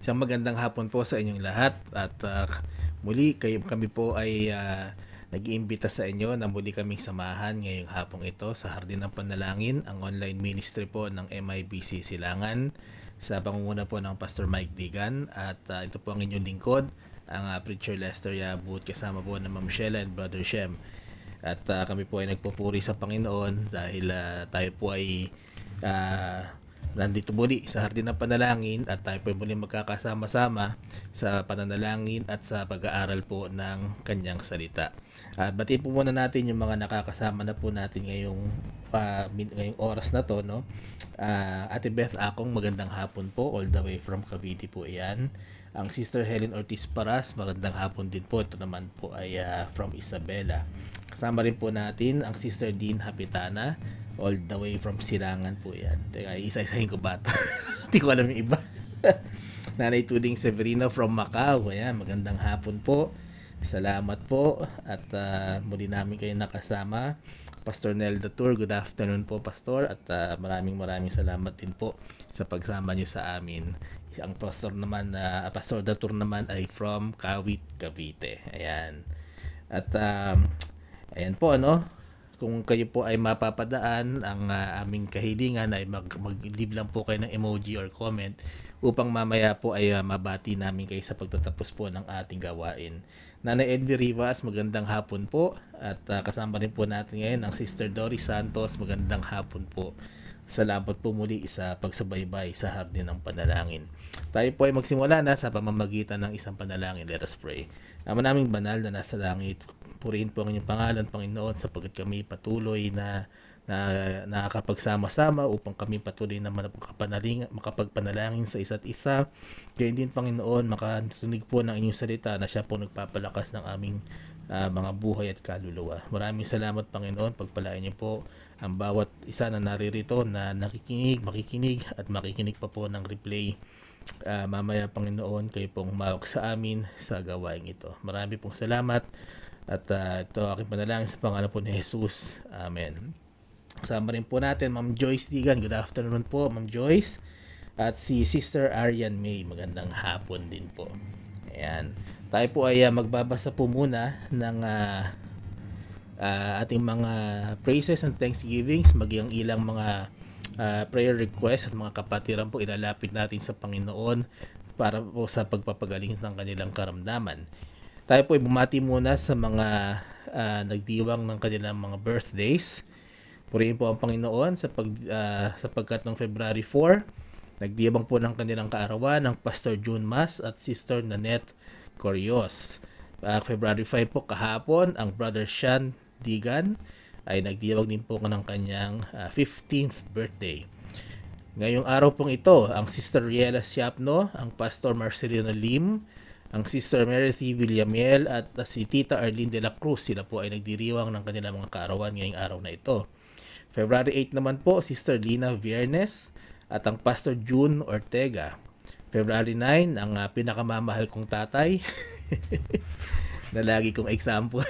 Isang magandang hapon po sa inyong lahat at muli kami po ay nag-iimbita sa inyo na muli kaming samahan ngayong hapong ito sa Hardin ng Panalangin, ang online ministry po ng MIBC Silangan sa pangunguna po ng Pastor Mike Digan at ito po ang inyong lingkod, ang Preacher Lester Yabut kasama po ng Ma'am Sheila and Brother Shem. At kami po ay nagpupuri sa Panginoon dahil tayo po ay nandito muli sa Hardin ng Panalangin at tayo po muli magkakasama-sama sa pananalangin at sa pag-aaral po ng kanyang salita. Batiin po muna natin yung mga nakakasama na po natin ngayong oras na to, no? Ate Beth Akong, magandang hapon po, all the way from Cavite po yan. Ang Sister Helen Ortiz Paras, magandang hapon din po. Ito naman po ay from Isabela. Kasama rin po natin ang Sister Dean Hapitana, all the way from Silangan po yan. Teka, isa-isahin ko ba ito? Hindi ko alam yung iba. Nanay Tuding Severino from Macau. Ayan, magandang hapon po. Salamat po. At muli namin kayo nakasama. Pastor Nel Datur, good afternoon po Pastor. At maraming salamat din po sa pagsama niyo sa amin. Ang Pastor naman, Pastor Datur naman ay from Kawit, Cavite. Ayan. At ayan po, ano, kung kayo po ay mapapadaan, ang aming kahilingan ay mag-leave lang po kayo ng emoji or comment upang mamaya po ay mabati namin kayo sa pagtatapos po ng ating gawain. Nanay Edvi Rivas, magandang hapon po. At kasama rin po natin ngayon ang Sister Doris Santos, magandang hapon po. Salamat po muli sa pagsubaybay sa Hardin ng Panalangin. Tayo po ay magsimula na sa pamamagitan ng isang panalangin. Let us pray. Ama naming banal na nasa langit, purihin po ang inyong pangalan, Panginoon, sapagkat kami patuloy na nakakapagsama-sama upang kami patuloy na makapagpanalangin sa isa't isa. Kaya din, Panginoon, makatunig po ng inyong salita na siya po nagpapalakas ng aming mga buhay at kaluluwa. Maraming salamat, Panginoon. Pagpalain niyo po ang bawat isa na naririto na makikinig at makikinig pa po ng replay. Mamaya, Panginoon, kayo pong humawak sa amin sa gawain ito. Marami pong salamat. At ito aking panalangin sa pangalan po ni Jesus. Amen. Kasama rin po natin Ma'am Joyce Digan. Good afternoon po, Ma'am Joyce. At si Sister Arian May. Magandang hapon din po. Ayan. Tayo po ay magbabasa po muna ng ating mga praises and thanksgivings, maging ilang mga prayer requests at mga kapatiran po ilalapit natin sa Panginoon para po sa pagpapagaling ng kanilang karamdaman. Tayo po ay bumati muna sa mga nagdiwang ng kanilang mga birthdays. Purihin po ang Panginoon sapagkat noong February 4, nagdiwang po ng kanilang kaarawan ng Pastor June Mas at Sister Nanette Corios. February 5 po kahapon, ang Brother Sean Digan ay nagdiwang din po ng kanyang 15th birthday. Ngayong araw pong ito, ang Sister Riela Siapno, ang Pastor Marcelino Lim, ang Sister Meredith Villamiel at si Tita Arlene de la Cruz, sila po ay nagdiriwang ng kanilang mga kaarawan ngayong araw na ito. February 8 naman po, Sister Lina Viernes at ang Pastor June Ortega. February 9, ang pinakamamahal kong tatay na lagi kong example.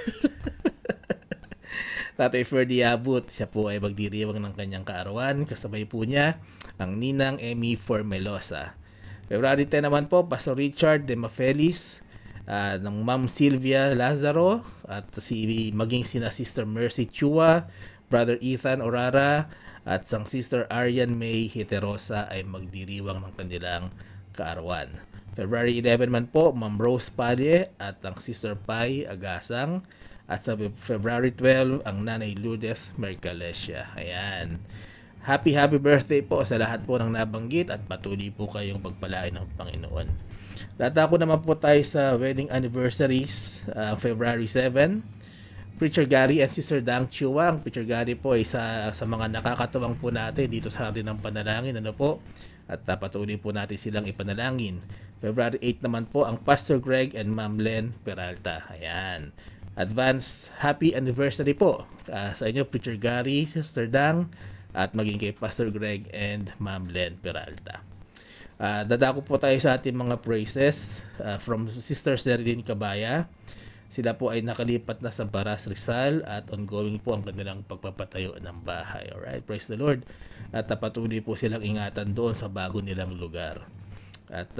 Tatay Ferdy Abut, siya po ay magdiriwang ng kanyang kaarawan. Kasabay po niya ang Ninang Emmy Formelosa. February 10 naman po, Pastor Richard de Mafelis, ng Ma'am Sylvia Lazaro, at maging sina Sister Mercy Chua, Brother Ethan Orara, at sang Sister Arian May Heterosa ay magdiriwang ng kanilang kaarawan. February 11 man po, Ma'am Rose Padie at ang Sister Pai Agasang. At sa February 12, ang Nanay Lourdes Mercalesia. Ayan. Happy birthday po sa lahat po ng nabanggit at patuloy po kayong pagpalain ng Panginoon. Data ko naman po tayo sa wedding anniversaries, February 7. Preacher Gary and Sister Dang Chua. Ang Preacher Gary po ay sa mga nakakatuwang po natin dito sa Hardin ng Panalangin. Ano po? At patuloy po natin silang ipanalangin. February 8 naman po ang Pastor Greg and Ma'am Len Peralta. Ayan. Advance happy anniversary po sa inyo, Preacher Gary, Sister Dang, at maging kay Pastor Greg and Ma'am Len Peralta. Dadako po tayo sa ating mga praises from Sister Sherilyn Cabaya. Sila po ay nakalipat na sa Baras, Rizal at ongoing po ang kanilang pagpapatayo ng bahay. Alright, praise the Lord. At patuloy po silang ingatan doon sa bago nilang lugar. At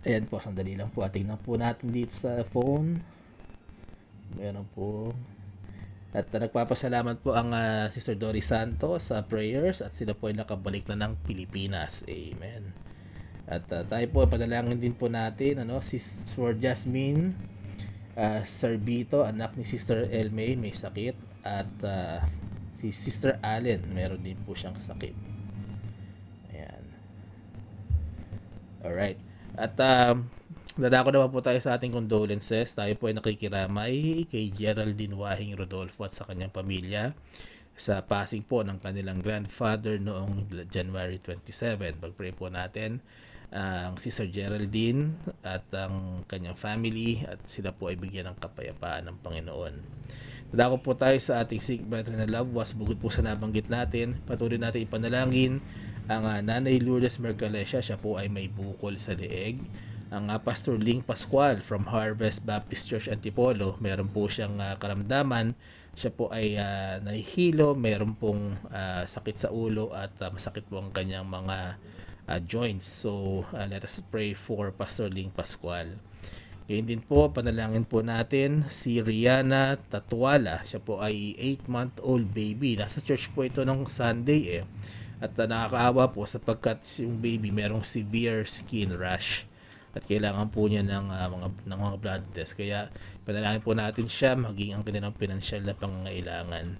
Ayan po, sandali lang po. Tingnan po natin dito sa phone. Meron po. At nagpapasalamat po ang Sister Dory Santos sa prayers at sila po ay nakabalik na ng Pilipinas. Amen. At tayo po, panalangin din po natin, Sister Jasmine Sarbito, anak ni Sister Elmay, may sakit. At si Sister Allen, meron din po siyang sakit. Ayan. Alright. At dadako naman po tayo sa ating condolences. Tayo po ay nakikiramay kay Geraldine Wahing Rodolfo at sa kanyang pamilya sa passing po ng kanilang grandfather noong January 27. Pag-pray po natin ang Sister Geraldine at ang kanyang family at sila po ay bigyan ng kapayapaan ng Panginoon. Dadako po tayo sa ating sick brethren and loved ones. Bukod po sa nabanggit natin, patuloy natin ipanalangin ang Nanay Lourdes Mercalesha. Siya po ay may bukol sa leeg. Ang Pastor Ling Pascual from Harvest Baptist Church Antipolo, meron po siyang karamdaman. Siya po ay nahihilo, meron pong sakit sa ulo at masakit po ang kanyang mga joints. So let us pray for Pastor Ling Pascual. Ngayon din po, panalangin po natin si Rihanna Tatuala. Siya po ay 8-month-old baby. Nasa church po ito nung Sunday At nakakaawa po sapagkat yung baby merong severe skin rash. At kailangan po niya ng mga blood test. Kaya panalangin po natin siya maging ang kanilang pinansyal na pangangailangan.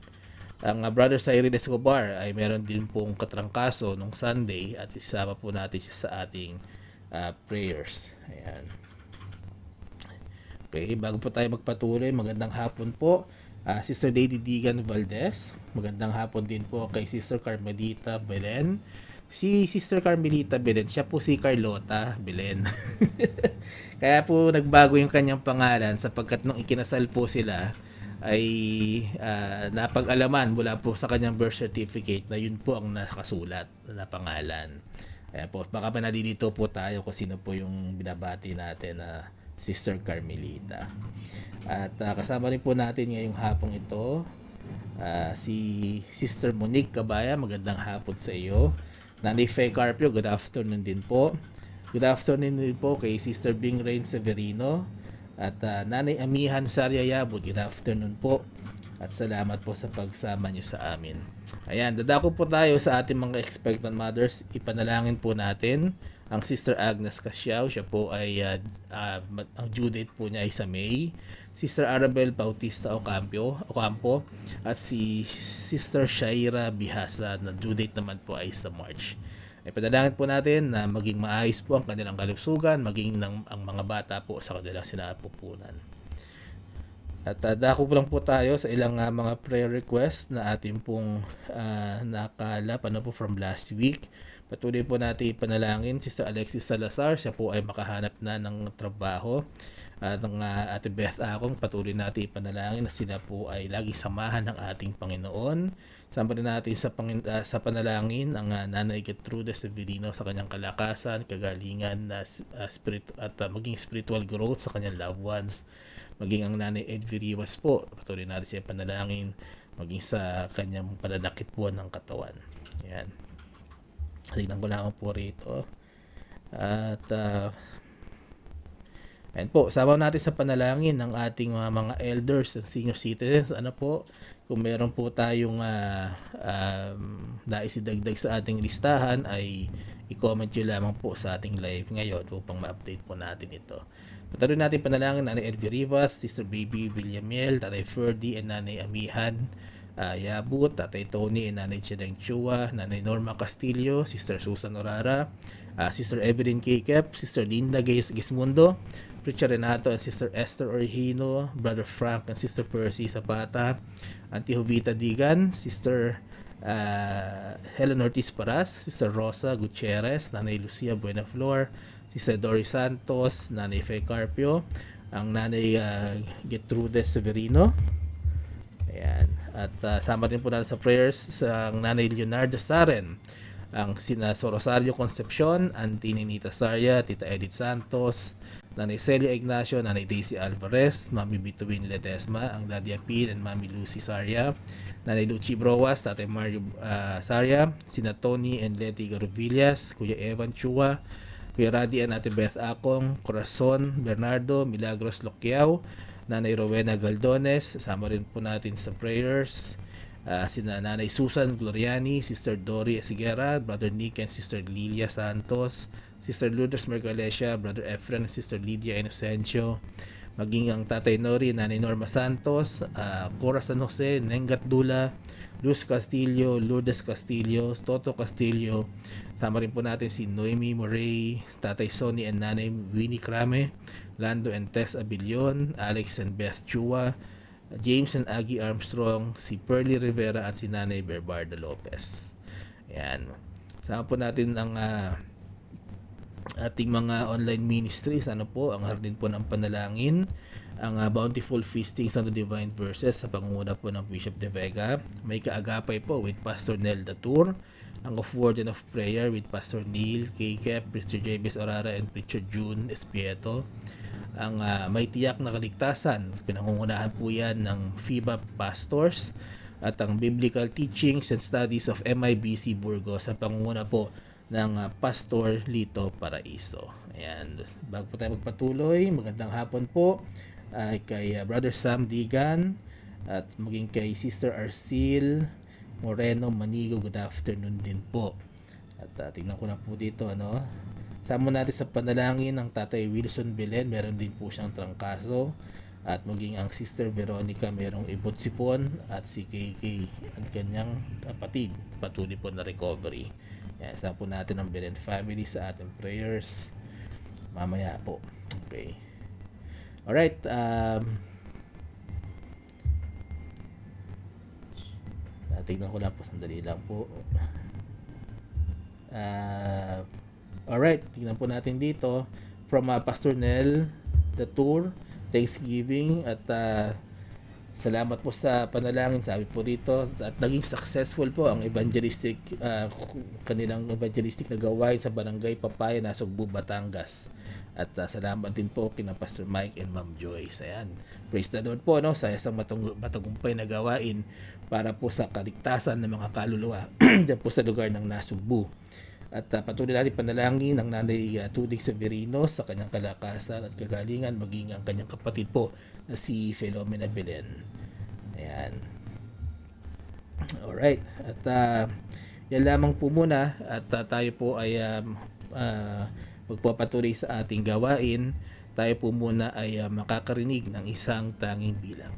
Ang Brother Cyril Escobar ay meron din pong katrangkaso nung Sunday at isama po natin siya sa ating prayers. Ayan. Okay, bago po tayo magpatuloy, magandang hapon po. Sister Lady Digan Valdez. Magandang hapon din po kay Sister Carmelita Belen. Si Sister Carmelita Belen, siya po si Carlota Belen. Kaya po nagbago yung kanyang pangalan sapagkat nung ikinasal po sila ay napag-alaman mula po sa kanyang birth certificate na yun po ang nakasulat na pangalan. Kaya po, baka pa nalilito po tayo kung sino po yung binabati natin na Sister Carmelita. At kasama rin po natin ngayong hapong ito si Sister Monique Cabaya. Magandang hapon sa iyo. Nanay Faye Carpio, good afternoon din po. Good afternoon din po kay Sister Bing Rain Severino. At Nanay Amihan Sarya Yabud, good afternoon po. At salamat po sa pagsama niyo sa amin. Ayan, dadako po tayo sa ating mga expectant mothers. Ipanalangin po natin ang Sister Agnes Casiao. Siya po ay, ang due date po niya ay sa May. Sister Arabel Bautista Ocampo at si Sister Shaira Bihasa na due date naman po ay sa March. Ay panalangin po natin na maging maayos po ang kanilang kalusugan, maging ang mga bata po sa kanilang sinapupunan. At dako po lang po tayo sa ilang mga prayer request na ating pong nakalap po from last week. Patuloy po natin ipanalangin Sister Alexis Salazar, siya po ay makahanap na ng trabaho. At ang Ate Beth Akong, patuloy natin ipanalangin na sila po ay lagi samahan ng ating Panginoon. Sama rin natin sa panalangin ang Nanay Gertrude Severino sa kanyang kalakasan, kagalingan spirit at maging spiritual growth sa kanyang loved ones. Maging ang Nanay Edvi Rivas po, patuloy natin siya panalangin maging sa kanyang pananakit po ng katawan. Ayan. Tignan ko lang po rito. At ayan po, sama natin sa panalangin ng ating mga elders and senior citizens. Kung meron po tayong naisidagdag sa ating listahan ay i-comment nyo lamang po sa ating live ngayon upang ma-update po natin ito. Patuloy natin panalangin Nanay Edvi Rivas, Sister Baby Villamiel, Tatay Ferdy and Nanay Amihan Yabut, Tatay Tony and Nanay Chedeng Chua, Nanay Norma Castillo, Sister Susan Orara, Sister Evelyn Kekep, Sister Linda Gismundo, Preacher Renato and Sister Esther Orhino, Brother Frank and Sister Percy Zapata, Auntie Jovita Digan, Sister Helen Ortiz Paras, Sister Rosa Gutierrez, Nanay Lucia Buenaflor, Sister Doris Santos, Nanay Faye Carpio, ang Nanay Gertrude Severino. Ayan. At sama rin po natin sa prayers sa Nanay Leonardo Saren, ang sina Rosario Concepcion, Auntie Ninita Saria, Tita Edith Santos, Nanay Celia Ignacio, Nanay Daisy Alvarez, Mami Bituin Ledesma, ang Daddy Apil and Mami Lucy Saria, Nanay Lucy Broas, Tatay Mario Saria, sina Tony and Letty Garovillas, Kuya Evan Chua, Kuya Radi and Ate Beth Akong, Corazon Bernardo, Milagros Loquiao, Nanay Rowena Galdones, sama rin po natin sa prayers. Sina Nanay Susan Gloriani, Sister Dory Esiguera, Brother Nick and Sister Lilia Santos, Sister Lourdes Mercalesha, Brother Efren and Sister Lydia Inocencio, maging ang Tatay Nori, Nanay Norma Santos, Cora San Jose, Nengat Dula, Luz Castillo, Lourdes Castillo, Toto Castillo, sama rin po natin si Noemi Morey, Tatay Sonny and Nanay Winnie Crame, Lando and Tess Abilion, Alex and Beth Chua, James and Aggie Armstrong, si Pearly Rivera at si Nanay Berbarda Lopez. Ayan. Sama po natin ang ating mga online ministries. Ano po, ang Hardin po ng Panalangin, ang Bountiful Feastings on the Divine Verses sa pangunguna po ng Bishop De Vega. May Kaagapay po with Pastor Nel Datur. Ang Of Word and of Prayer with Pastor Neil K. Preacher James Orara and Preacher June Espieto. Ang May Tiyak na Kaligtasan, pinangungunahan po yan ng FIBA Pastors, at ang Biblical Teachings and Studies of MIBC Burgos sa pangunguna po ng Pastor Lito Paraiso. Ayan, bago po tayo magpatuloy, magandang hapon po kay Brother Sam Digan at maging kay Sister Arcil Moreno Manigo. Good afternoon din po. At tingnan ko na po dito, sama natin sa panalangin ng Tatay Wilson Belen, meron din po siyang trangkaso, at maging ang Sister Veronica merong ibot sipon, at si KK at kanyang kapatid patuloy po na recovery. Yan, sama po natin ang Belen family sa ating prayers mamaya po. Okay. Alright, tignan ko lang po, sandali lang po. Alright, tingnan po natin dito from Pastor Nel Datur, Thanksgiving, at salamat po sa panalangin, sabi po dito, at naging successful po ang kanilang evangelistic na gawain sa Barangay Papaya, Nasugbu, Batangas. At salamat din po kina Pastor Mike and Ma'am Joyce. Ayan, praise the Lord po, sa isang matagumpay na gawain para po sa kaligtasan ng mga kaluluwa dyan po sa lugar ng Nasugbu. At patuloy natin panalangin ng Nanay Tudig Severino sa kanyang kalakasan at kagalingan, maging ang kanyang kapatid po na si Philomena Belen. Ayan. Alright. At yan lamang po muna, at tayo po ay magpapatuloy sa ating gawain. Tayo po muna ay makakarinig ng isang tanging bilang.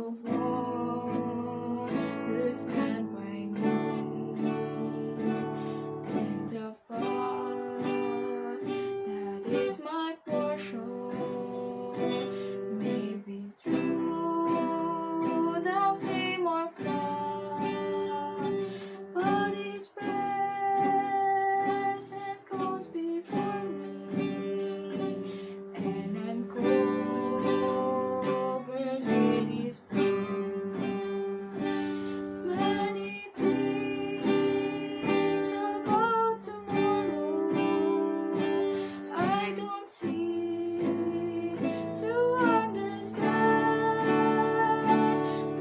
one who stand by me in the fight that is my portion. Maybe through the flame or flood, but His presence goes before me, and I'm covered with His blood. Many things about tomorrow I don't see to understand,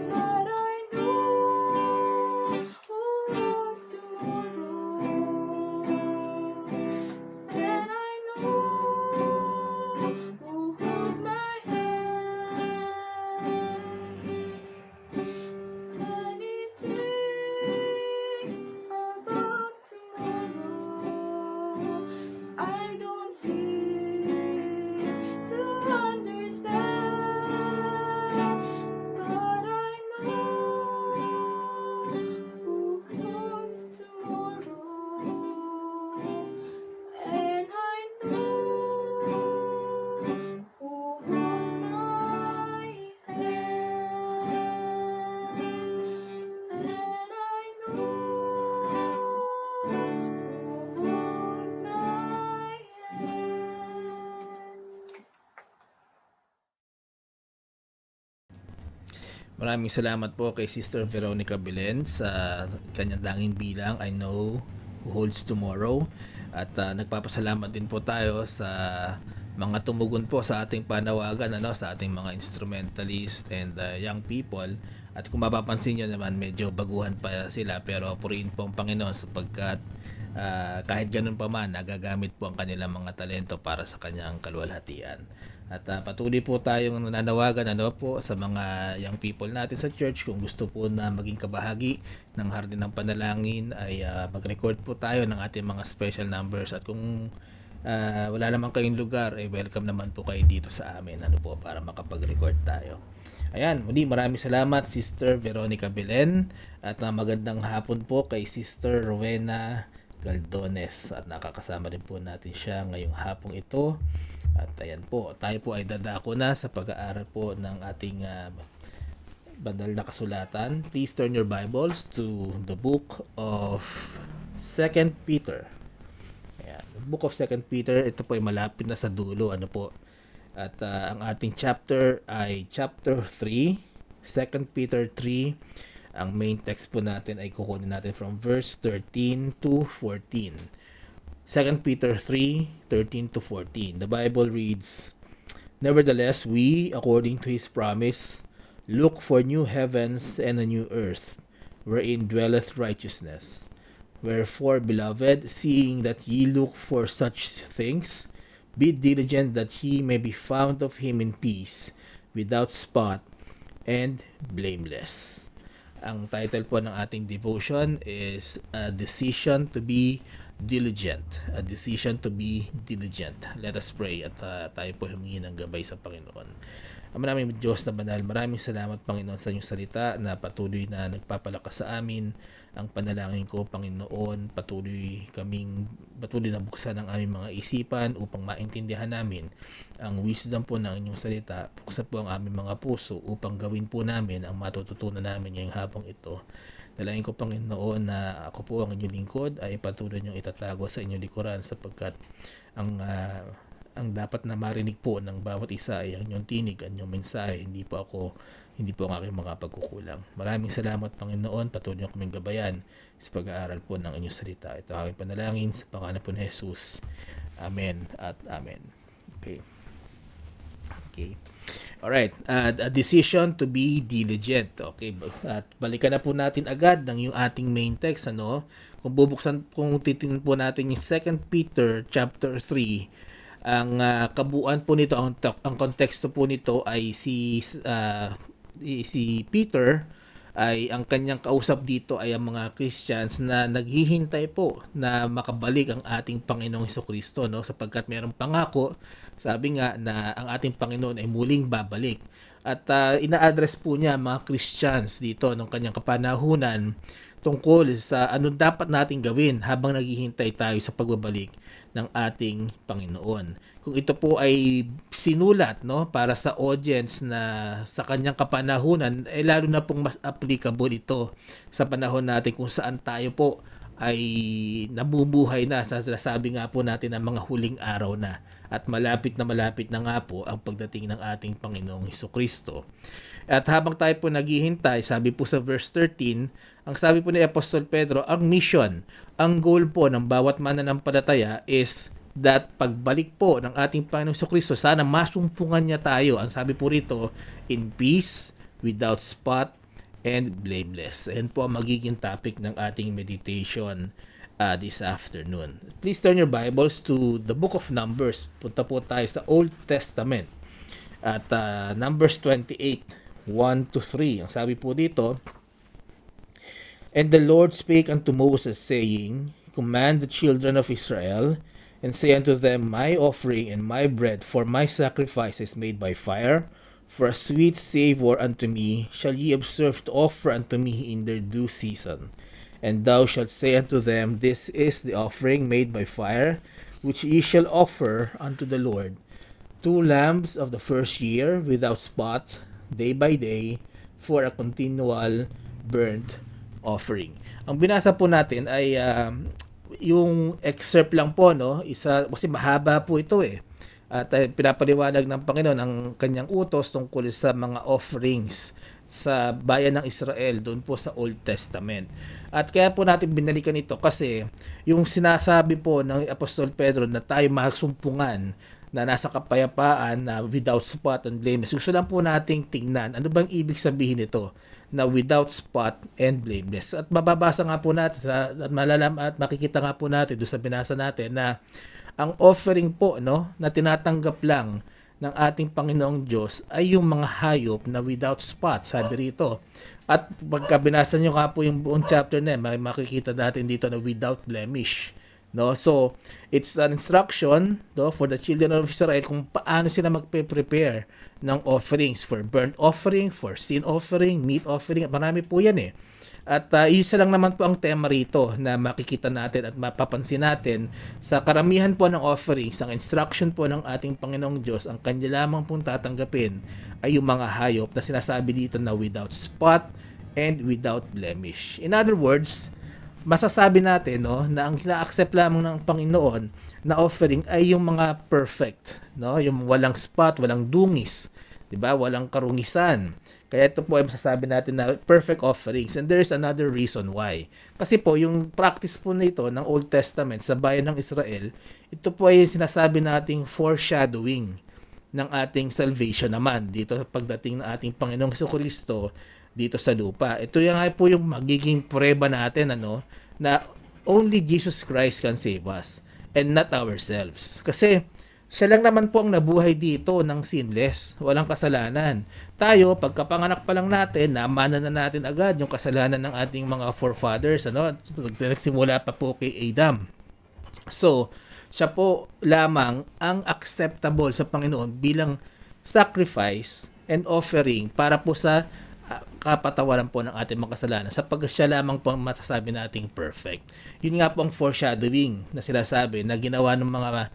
but I know who holds tomorrow, and I know who holds my hand. Many things about tomorrow I don't see to understand, but I know who holds tomorrow, and I know who holds my hand, and I know who holds my hand. Maraming salamat po kay Sister Veronica Belen sa kanyang tanging bilang, I Know Who Holds Tomorrow. At nagpapasalamat din po tayo sa mga tumugon po sa ating panawagan, sa ating mga instrumentalist and young people. At kung mapapansin nyo naman, medyo baguhan pa sila, pero purihin po ang Panginoon sapagkat kahit ganun pa man, nagagamit po ang kanilang mga talento para sa kanyang kaluwalhatian. At patuloy po tayong nananawagan po sa mga young people natin sa church. Kung gusto po na maging kabahagi ng Hardin ng Panalangin ay mag-record po tayo ng ating mga special numbers. At kung wala naman kayong lugar, ay welcome naman po kayo dito sa amin para makapag-record tayo. Ayan, muli maraming salamat Sister Veronica Belen, at magandang hapon po kay Sister Rowena Galdones, at nakakasama din po natin siya ngayong hapong ito. At ayan po, tayo po ay dadako na sa pag-aaral po ng ating banal na kasulatan. Please turn your Bibles to the book of 2 Peter. Ayan, the book of 2 Peter, ito po ay malapit na sa dulo. At ang ating chapter ay chapter 3, 2 Peter 3. Ang main text po natin ay kukunin natin from verse 13 to 14. 2 Peter 3:13 to 14. The Bible reads, "Nevertheless, we, according to His promise, look for new heavens and a new earth, wherein dwelleth righteousness. Wherefore, beloved, seeing that ye look for such things, be diligent that ye may be found of Him in peace, without spot, and blameless." Ang title po ng ating devotion is A Decision to be Diligent. A decision to be diligent. Let us pray at tayo po humingi ng gabay sa Panginoon. Ang maraming Diyos na banal, maraming salamat Panginoon sa inyong salita na patuloy na nagpapalakas sa amin. Ang panalangin ko Panginoon, patuloy na buksan ang aming mga isipan upang maintindihan namin ang wisdom po ng inyong salita. Buksan po ang aming mga puso upang gawin po namin ang matututunan namin ngayong hapong ito. Dalangin ko Panginoon na ako po ang inyong lingkod ay patuloy niyong itatago sa inyong likuran, sapagkat ang dapat na marinig po ng bawat isa ay ang inyong tinig, ang inyong mensahe, hindi po ang aking mga pagkukulang. Maraming salamat Panginoon, patuloy niyo kaming gabayan sa pag-aaral po ng inyong salita. Ito ang aking panalangin sa pangalan po ni Jesus. Amen at amen. Okay. Alright, a decision to be diligent. Okay, at balikan na po natin agad ng yung ating main text. Kung titingnan po natin yung 2 Peter chapter 3, ang kabuuan po nito, ang konteksto po nito ay si Peter, ay ang kanyang kausap dito ay ang mga Christians na naghihintay po na makabalik ang ating Panginoong Hesukristo, sapagkat mayroong pangako, sabi nga na ang ating Panginoon ay muling babalik. At ina-address po niya mga Christians dito nung kanyang kapanahunan tungkol sa ano dapat nating gawin habang naghihintay tayo sa pagbabalik ng ating Panginoon. Kung ito po ay sinulat para sa audience na sa kanyang kapanahunan, lalo na pong mas applicable ito sa panahon natin kung saan tayo po ay nabubuhay na sa sinasabi nga po natin ng mga huling araw na at malapit na nga po ang pagdating ng ating Panginoong Hesukristo. At habang tayo po naghihintay, sabi po sa verse 13, ang sabi po ni Apostol Pedro, ang mission, ang goal po ng bawat mananampalataya is that pagbalik po ng ating Panginoong Hesukristo, sana masumpungan niya tayo. Ang sabi po rito, in peace, without spot, and blameless. Ayan po ang magiging topic ng ating meditation this afternoon. Please turn your Bibles to the book of Numbers. Punta po tayo sa Old Testament at Numbers 28, 1 to 3. Ang sabi po dito, and the Lord spake unto Moses, saying, command the children of Israel, and say unto them, my offering and my bread for my sacrifice is made by fire, for a sweet savour unto me shall ye observe to offer unto me in their due season. And thou shalt say unto them, this is the offering made by fire, which ye shall offer unto the Lord. 2 lambs of the first year, without spot, day by day, for a continual burnt offering. Ang binasa po natin ay yung excerpt lang po, isa, kasi mahaba po ito At pinapaliwanag ng Panginoon ang kanyang utos tungkol sa mga offerings sa bayan ng Israel doon po sa Old Testament. At kaya po natin binalikan ito kasi yung sinasabi po ng Apostol Pedro na tayo magsumpungan na nasa kapayapaan na without spot and blameless. Gusto lang po nating tingnan ano bang ibig sabihin nito na without spot and blameless. At mababasa nga po natin at makikita nga po natin doon sa binasa natin na ang offering po na tinatanggap lang ng ating Panginoong Diyos ay yung mga hayop na without spot, sabi rito. At pagka binasa nyo nga po yung buong chapter na may makikita natin dito na without blemish. So, it's an instruction for the children of Israel kung paano sila magpe-prepare ng offerings for burnt offering, for sin offering, meat offering. Marami po yan At isa lang naman po ang tema rito na makikita natin at mapapansin natin sa karamihan po ng offerings, ang instruction po ng ating Panginoong Diyos, ang kanya lamang pong tatanggapin ay yung mga hayop na sinasabi dito na without spot and without blemish. In other words, masasabi natin na ang ina-accept lamang ng Panginoon na offering ay yung mga perfect, yung walang spot, walang dungis, 'di ba? Walang karungisan. Kaya ito po ay masasabi natin na perfect offerings. And there's another reason why. Kasi po, yung practice po nito ng Old Testament sa bayan ng Israel, ito po ay sinasabi nating foreshadowing ng ating salvation naman dito pagdating ng ating Panginoong Jesucristo dito sa lupa. Ito yung nga po yung magiging prueba natin na only Jesus Christ can save us and not ourselves. Kasi siya lang naman po ang nabuhay dito ng sinless, walang kasalanan. Tayo, pagkapanganak pa lang natin, namana na natin agad yung kasalanan ng ating mga forefathers, nagsimula pa po kay Adam. So, siya po lamang ang acceptable sa Panginoon bilang sacrifice and offering para po sa kapatawaran po ng ating mga kasalanan sapagkat siya lamang po ang masasabi nating perfect. Yun nga po ang foreshadowing na sinasabi na ginawa ng mga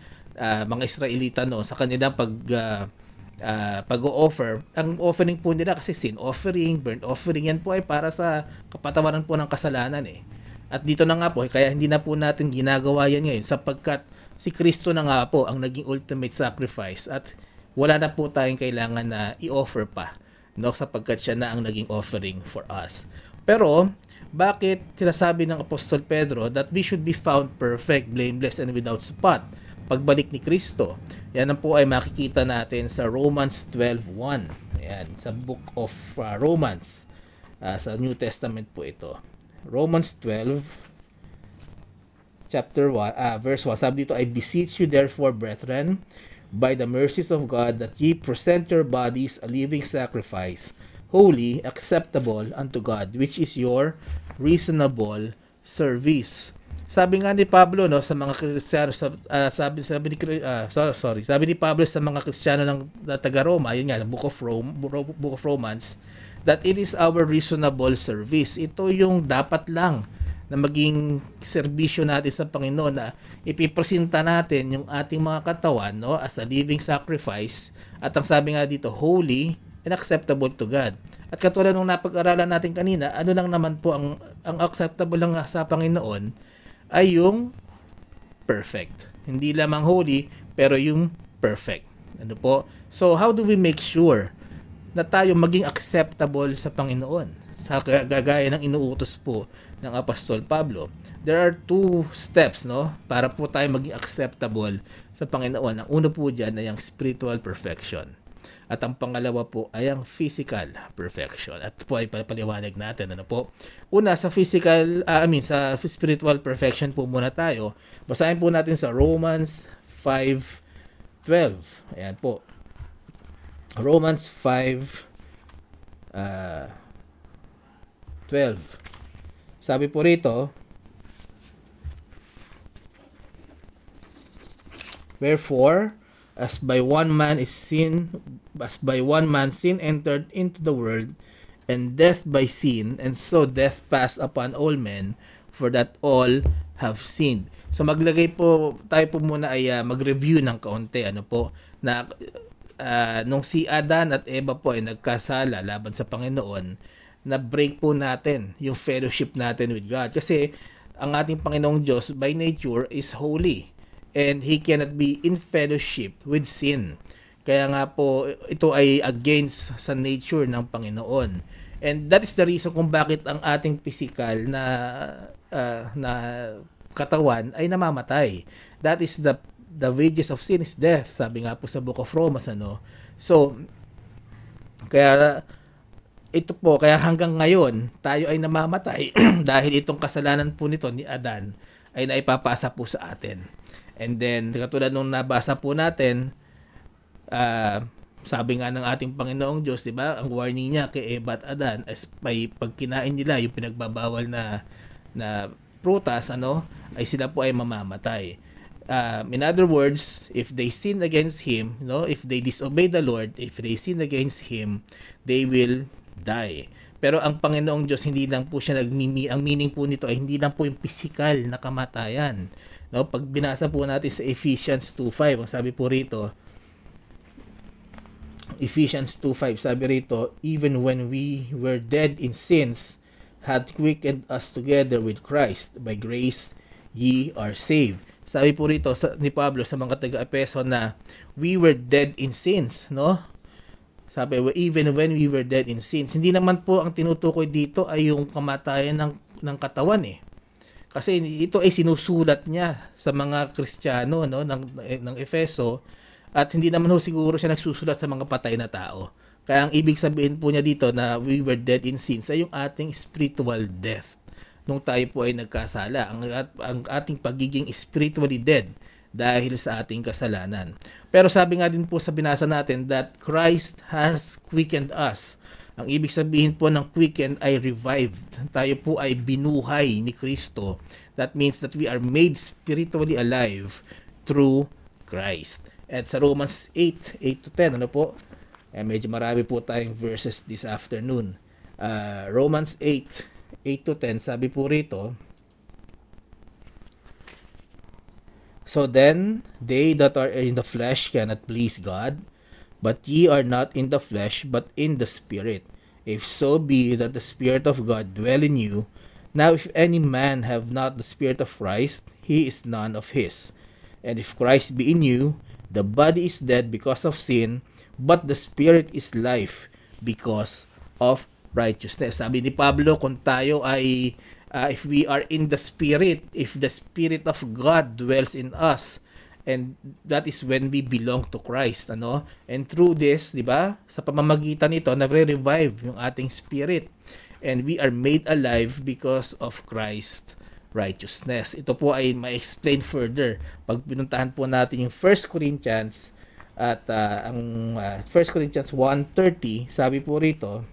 Israelita sa kanilang pag-o-offer. Ang offering po nila kasi sin offering, burnt offering, yan po ay para sa kapatawaran po ng kasalanan At dito na nga po, kaya hindi na po natin ginagawa yan ngayon sapagkat si Kristo na nga po ang naging ultimate sacrifice at wala na po tayong kailangan na i-offer pa sapagkat siya na ang naging offering for us. Pero bakit sinasabi ng Apostol Pedro that we should be found perfect, blameless, and without spot pagbalik ni Kristo? Yan po ay makikita natin sa Romans 12:1. Ayan, sa book of Romans. Sa New Testament po ito. Romans 12 chapter 1, verse 1. Sabi dito, I beseech you therefore, brethren, by the mercies of God, that ye present your bodies a living sacrifice, holy, acceptable unto God, which is your reasonable service. sabi nga ni Pablo, no, sa mga Kristiyano, sabi ni sabi ni Pablo sa mga Kristiyano ng taga Roma, yun nga, Book of Romans, that it is our reasonable service. Ito yung dapat lang na maging serbisyo natin sa Panginoon, na ipipresenta natin yung ating mga katawan, no, as a living sacrifice, at ang sabi nga dito, holy and acceptable to God. At katulad nung napag-aralan natin kanina, ano lang naman po ang acceptable lang sa Panginoon ay yung perfect. Hindi lamang holy, pero yung perfect. Ano po? So, how do we make sure na tayo maging acceptable sa Panginoon? Sa gagaya ng inuutos po ng Apostol Pablo. There are 2 steps, no, para po tayo maging acceptable sa Panginoon. Ang una po diyan ay ang spiritual perfection. At ang pangalawa po ay ang physical perfection. At po ay paliwanag natin, ano po. Una, sa sa spiritual perfection po muna tayo. Basahin po natin sa Romans 5:12. Ayan po. Romans 5:12. Sabi po rito, wherefore, as by one man sin entered into the world, and death by sin, and so death passed upon all men, for that all have sinned. So maglagay po tayo po muna ay mag-review ng kaunti, ano po, na nung si Adan at Eva po ay nagkasala laban sa Panginoon, na break po natin yung fellowship natin with God, kasi ang ating Panginoong Diyos by nature is holy, and He cannot be in fellowship with sin. Kaya nga po, ito ay against sa nature ng Panginoon. And that is the reason kung bakit ang ating physical na katawan ay namamatay. That is the wages of sin is death. Sabi nga po sa Book of Romans, ano. So, kaya kaya hanggang ngayon, tayo ay namamatay dahil itong kasalanan po nito ni Adan ay naipapasa po sa atin. And then, katulad nung nabasa po natin, sabi nga ng ating Panginoong Diyos, di ba, ang warning niya kay Eva at Adan ay pag kinain nila yung pinagbabawal na prutas, ano, ay sila po ay mamamatay. In other words, if they sin against Him, no, if they disobey the Lord, if they sin against Him, they will die. Pero ang Panginoong Diyos, hindi lang po siya ang meaning po nito ay hindi lang po yung physical na kamatayan. No, pag binasa po natin sa Ephesians 2:5, ang sabi po rito, Ephesians 2:5, sabi rito, even when we were dead in sins, had quickened us together with Christ. By grace, ye are saved. Sabi po rito ni Pablo sa mga taga-Epeso na we were dead in sins, no? Sabi, even when we were dead in sins. Hindi naman po ang tinutukoy dito ay yung kamatayan ng katawan, eh. Kasi ito ay sinusulat niya sa mga Kristiyano, no, ng Efeso, at hindi naman ho siguro siya nagsusulat sa mga patay na tao. Kaya ang ibig sabihin po niya dito na we were dead in sins ay yung ating spiritual death nung tayo po ay nagkasala. Ang ating pagiging spiritually dead dahil sa ating kasalanan. Pero sabi nga din po sa binasa natin that Christ has quickened us. Ang ibig sabihin po ng quicken ay revived. Tayo po ay binuhay ni Kristo. That means that we are made spiritually alive through Christ. At sa Romans 8:8-10, ano po? Medyo marami po tayong verses this afternoon. Romans 8:8-10, sabi po rito, so then, they that are in the flesh cannot please God, but ye are not in the flesh, but in the Spirit. If so be that the Spirit of God dwell in you. Now if any man have not the Spirit of Christ, he is none of his. And if Christ be in you, the body is dead because of sin, but the Spirit is life because of righteousness. Sabi ni Pablo, kung tayo ay, if we are in the Spirit, if the Spirit of God dwells in us, and that is when we belong to Christ, ano? And through this, di ba, sa pamamagitan nito, nagre-revive yung ating spirit. And we are made alive because of Christ's righteousness. Ito po ay ma-explain further pag pinuntahan po natin yung 1 Corinthians at ang 1 Corinthians 1:30, sabi po rito,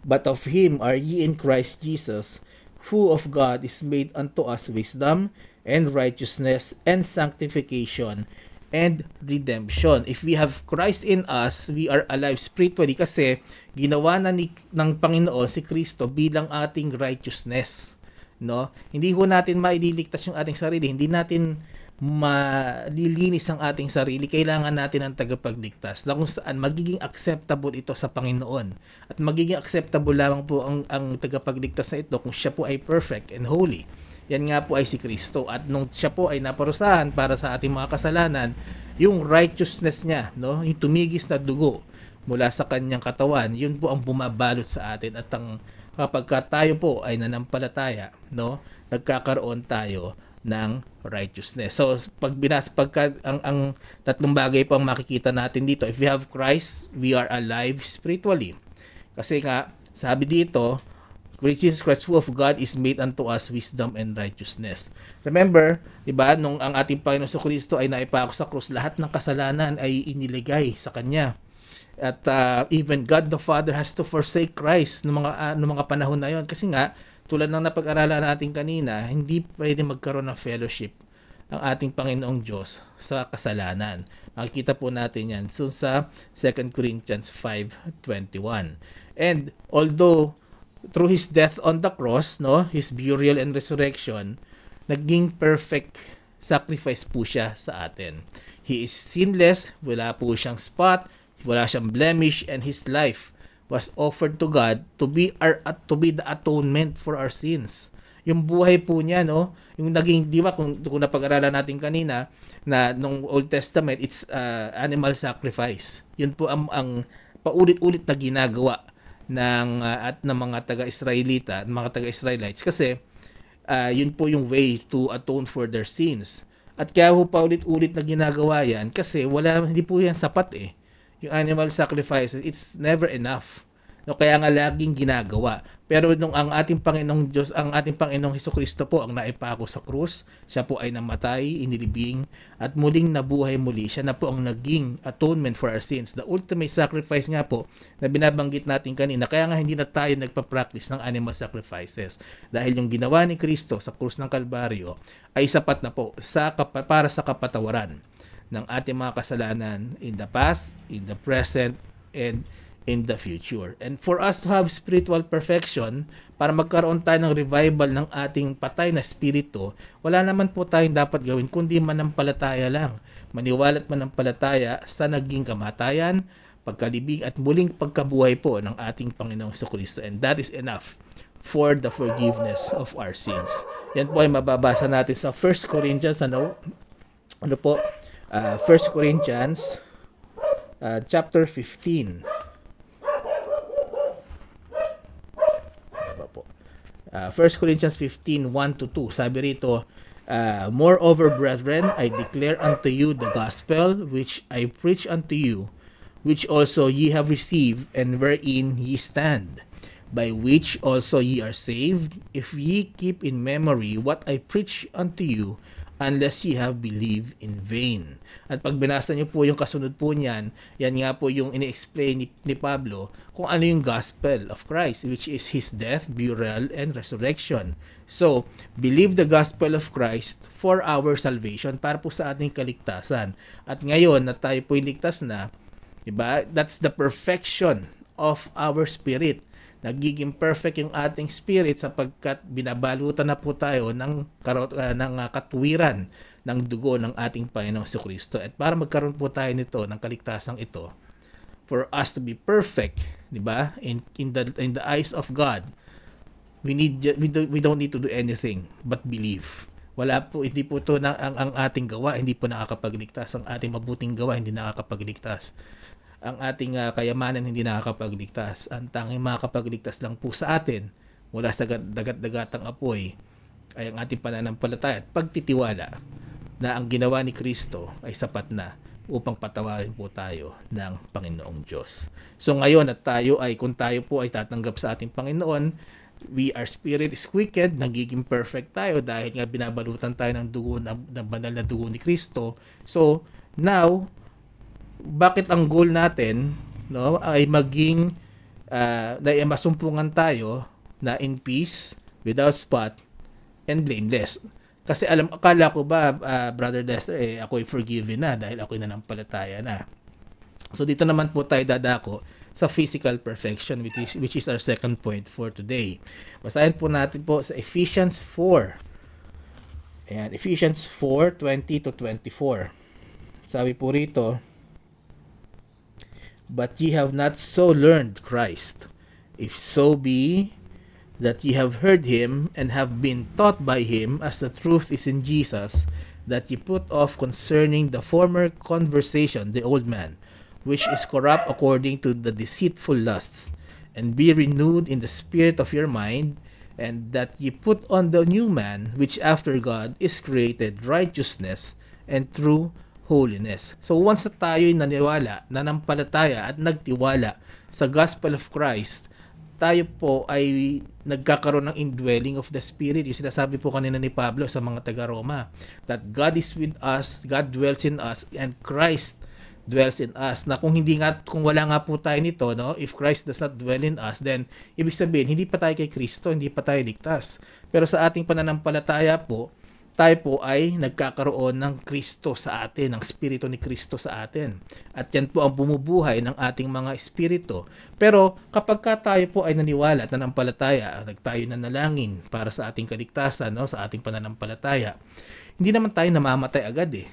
but of Him are ye in Christ Jesus, who of God is made unto us wisdom and righteousness and sanctification and redemption. If we have Christ in us, we are alive spiritually kasi ginawa na ng Panginoon si Kristo bilang ating righteousness. No? Hindi ho natin maililigtas yung ating sarili, hindi natin malilinis ang ating sarili, kailangan natin ng tagapagligtas na kung saan magiging acceptable ito sa Panginoon. At magiging acceptable lamang po ang tagapagligtas na ito kung siya po ay perfect and holy. Yan nga po ay si Kristo. At nung siya po ay naparusahan para sa ating mga kasalanan, yung righteousness niya, no, yung tumigis na dugo mula sa kanyang katawan, yun po ang bumabalot sa atin. At kapag tayo po ay nanampalataya, no, nagkakaroon tayo ng righteousness. So ang tatlong bagay po ang makikita natin dito. If we have Christ, we are alive spiritually. Kasi nga sabi dito, Jesus Christ, full of God, is made unto us wisdom and righteousness. Remember, diba, nung ang ating Panginoon sa Kristo ay naipako sa krus, lahat ng kasalanan ay iniligay sa Kanya. At even God the Father has to forsake Christ noong mga panahon na yon. Kasi nga, tulad ng napag-aralan natin kanina, hindi pwede magkaroon ng fellowship ang ating Panginoong Diyos sa kasalanan. Makikita po natin yan sa 2 Corinthians 5:21. And although through His death on the cross, no, His burial and resurrection, naging perfect sacrifice po siya sa atin. He is sinless, wala po siyang spot, wala siyang blemish, and His life was offered to God to be the atonement for our sins. Yung buhay po niya, no, yung naging, di ba, kung napag-aralan natin kanina na nung Old Testament, it's animal sacrifice. Yun po ang paulit-ulit na ginagawa ng mga taga-Israelita, mga taga-Israelites, kasi yun po yung way to atone for their sins. At kaya po paulit-ulit na ginagawa yan kasi hindi po yan sapat eh. Yung animal sacrifice, it's never enough. No, kaya nga laging ginagawa. Pero nung ang ating Panginoong Diyos, ang ating Panginoong Hesukristo po ang naipako sa krus, siya po ay namatay, inilibing, at muling nabuhay muli. Siya na po ang naging atonement for our sins. The ultimate sacrifice nga po na binabanggit natin kanina. Kaya nga hindi na tayo nagpa-practice ng animal sacrifices. Dahil yung ginawa ni Kristo sa krus ng Kalbaryo ay sapat na po para sa kapatawaran ng ating mga kasalanan in the past, in the present, and in the future. And for us to have spiritual perfection, para magkaroon tayo ng revival ng ating patay na spirito, wala naman po tayong dapat gawin kundi manampalataya lang. Maniwala at manampalataya sa naging kamatayan, pagkalibing at muling pagkabuhay po ng ating Panginoong Jesucristo. And that is enough for the forgiveness of our sins. Yan po ay mababasa natin sa 1 Corinthians, 1 Corinthians chapter 15. 1 Corinthians 15, 1-2. Sabi rito, moreover, brethren, I declare unto you the gospel which I preach unto you, which also ye have received, and wherein ye stand, by which also ye are saved, if ye keep in memory what I preach unto you, unless ye have believed in vain. At pag binasa niyo po yung kasunod po niyan, yan nga po yung ini-explain ni Pablo kung ano yung gospel of Christ, which is His death, burial, and resurrection. So, believe the gospel of Christ for our salvation, para po sa ating kaligtasan. At ngayon na tayo po iligtas na, diba? That's the perfection of our spirit. Nagiging perfect yung ating spirit sapagkat binabalutan na po tayo ng katuwiran ng dugo ng ating Panginoong Jesucristo. At para magkaroon po tayo nito ng kaligtasang ito, for us to be perfect, di ba? In the eyes of God, we don't need to do anything but believe. Hindi po ito ang ating gawa, hindi po nakakapagligtas. Ang ating mabuting gawa hindi nakakapagligtas. Ang ating kayamanan hindi nakakapagligtas. Ang tanging makakapagligtas lang po sa atin mula sa dagat-dagatang apoy ay ang ating pananampalataya at pagtitiwala na ang ginawa ni Kristo ay sapat na upang patawarin po tayo ng Panginoong Diyos. So ngayon at kung tayo po ay tatanggap sa ating Panginoon, our spirit is quickened, nagiging perfect tayo dahil nga binabalutan tayo ng dugo, ng banal na dugo ni Kristo. So now, bakit ang goal natin, no, ay maging masumpungan tayo na in peace, without spot, and blameless. Kasi akala ko ba, Brother Lester, ako'y forgiven na dahil ako'y nanampalataya na. So dito naman po tayo dadako sa physical perfection, which is our second point for today. Basahin po natin po sa Ephesians 4. Ayan, Ephesians 4:20 to 24. Sabi po rito, "But ye have not so learned Christ, if so be that ye have heard him and have been taught by him, as the truth is in Jesus, that ye put off concerning the former conversation the old man, which is corrupt according to the deceitful lusts, and be renewed in the spirit of your mind, and that ye put on the new man, which after God is created righteousness and true holiness." So once na tayo'y naniwala, nanampalataya at nagtiwala sa gospel of Christ, tayo po ay nagkakaroon ng indwelling of the Spirit. Yung sinasabi po kanina ni Pablo sa mga taga-Roma, that God is with us, God dwells in us, and Christ dwells in us. Na kung wala nga po tayo nito, no, if Christ does not dwell in us, then ibig sabihin hindi pa tayo kay Kristo, hindi pa tayo ligtas. Pero sa ating pananampalataya po, tayo po ay nagkakaroon ng Kristo sa atin, ng Espiritu ni Kristo sa atin. At yan po ang bumubuhay ng ating mga espiritu. Pero kapag tayo po ay naniwala at nanampalataya, tayo nanalangin para sa ating kaligtasan, no, sa ating pananampalataya, hindi naman tayo namamatay agad eh.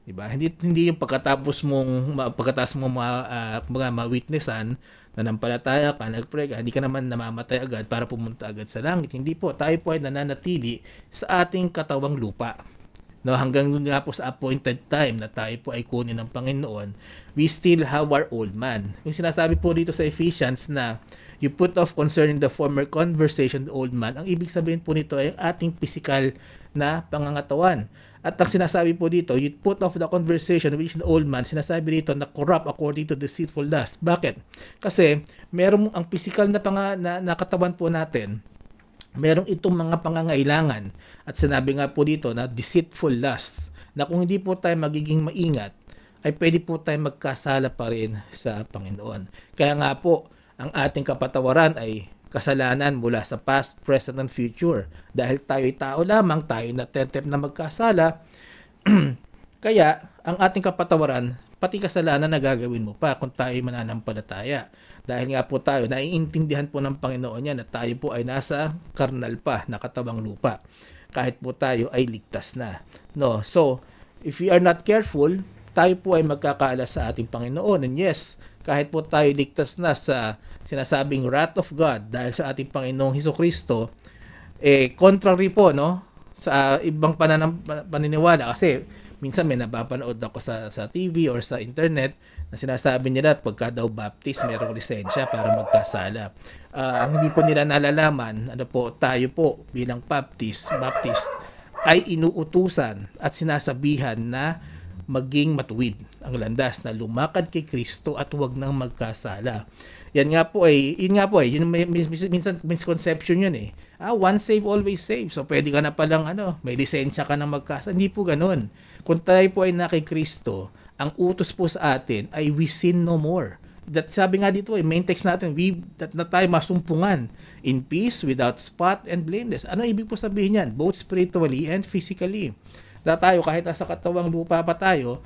Diba? Hindi yung pagkatapos mong ma-witnessan, nanampalataya ka, nag-pray ka, hindi ka naman namamatay agad para pumunta agad sa langit. Hindi po, tayo po ay nananatili sa ating katawang lupa. No, hanggang nga po sa appointed time na tayo po ay kunin ng Panginoon, we still have our old man. Yung sinasabi po dito sa Ephesians na you put off concerning the former conversation the old man, ang ibig sabihin po nito ay ating physical na pangangatawan. At ang sinasabi po dito, you put off the conversation which the old man, sinasabi dito na corrupt according to deceitful lust. Bakit? Kasi merong ang physical na katawan po natin, merong itong mga pangangailangan. At sinabi nga po dito na deceitful lusts, na kung hindi po tayo magiging maingat, ay pwede po tayo magkasala pa rin sa Panginoon. Kaya nga po, ang ating kapatawaran ay kasalanan mula sa past, present, and future. Dahil tayo'y tao lamang, tayo nattempt na magkasala, kaya ang ating kapatawaran, pati kasalanan na gagawin mo pa kung tayo mananampalataya. Dahil nga po tayo, naiintindihan po ng Panginoon yan na tayo po ay nasa karnal pa, nakatawang lupa. Kahit po tayo ay ligtas na. No? So, if we are not careful, tayo po ay magkakaala sa ating Panginoon. And yes, kahit po tayo ligtas na sa sinasabing wrath of God dahil sa ating Panginoong Hesukristo, contrary po, no, sa ibang paniniwala. Kasi minsan may napapanood ako sa TV or sa internet na sinasabi nila pagka daw baptist, merong lisensya para magkasala. Hindi po nila nalalaman, tayo po bilang baptist ay inuutusan at sinasabihan na maging matuwid ang landas, na lumakad kay Kristo at huwag nang magkasala. Yun yung minsan misconception yun eh. Once saved, always saved. So pwede ka na palang may lisensya ka na magkasala. Hindi po ganun. Kung tayo po ay na kay Kristo, ang utos po sa atin ay we sin no more. That sabi nga dito main text natin, na tayo masumpungan in peace, without spot, and blameless. Ano ibig po sabihin yan? Both spiritually and physically. Na tayo, kahit sa katawang lupa pa tayo,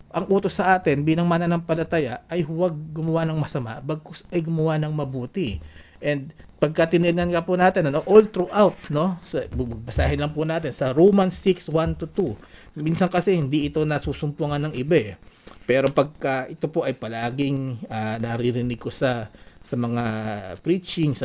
ang utos sa atin bilang mananampalataya ay huwag gumawa ng masama, bagkus ay gumawa ng mabuti. And pagka tinignan nga po natin, all throughout, no? So, basahin lang po natin sa Romans 6:1-2. Minsan kasi hindi ito nasusumpungan ng iba eh. Pero pagka ito po ay palaging naririnig ko sa mga preachings,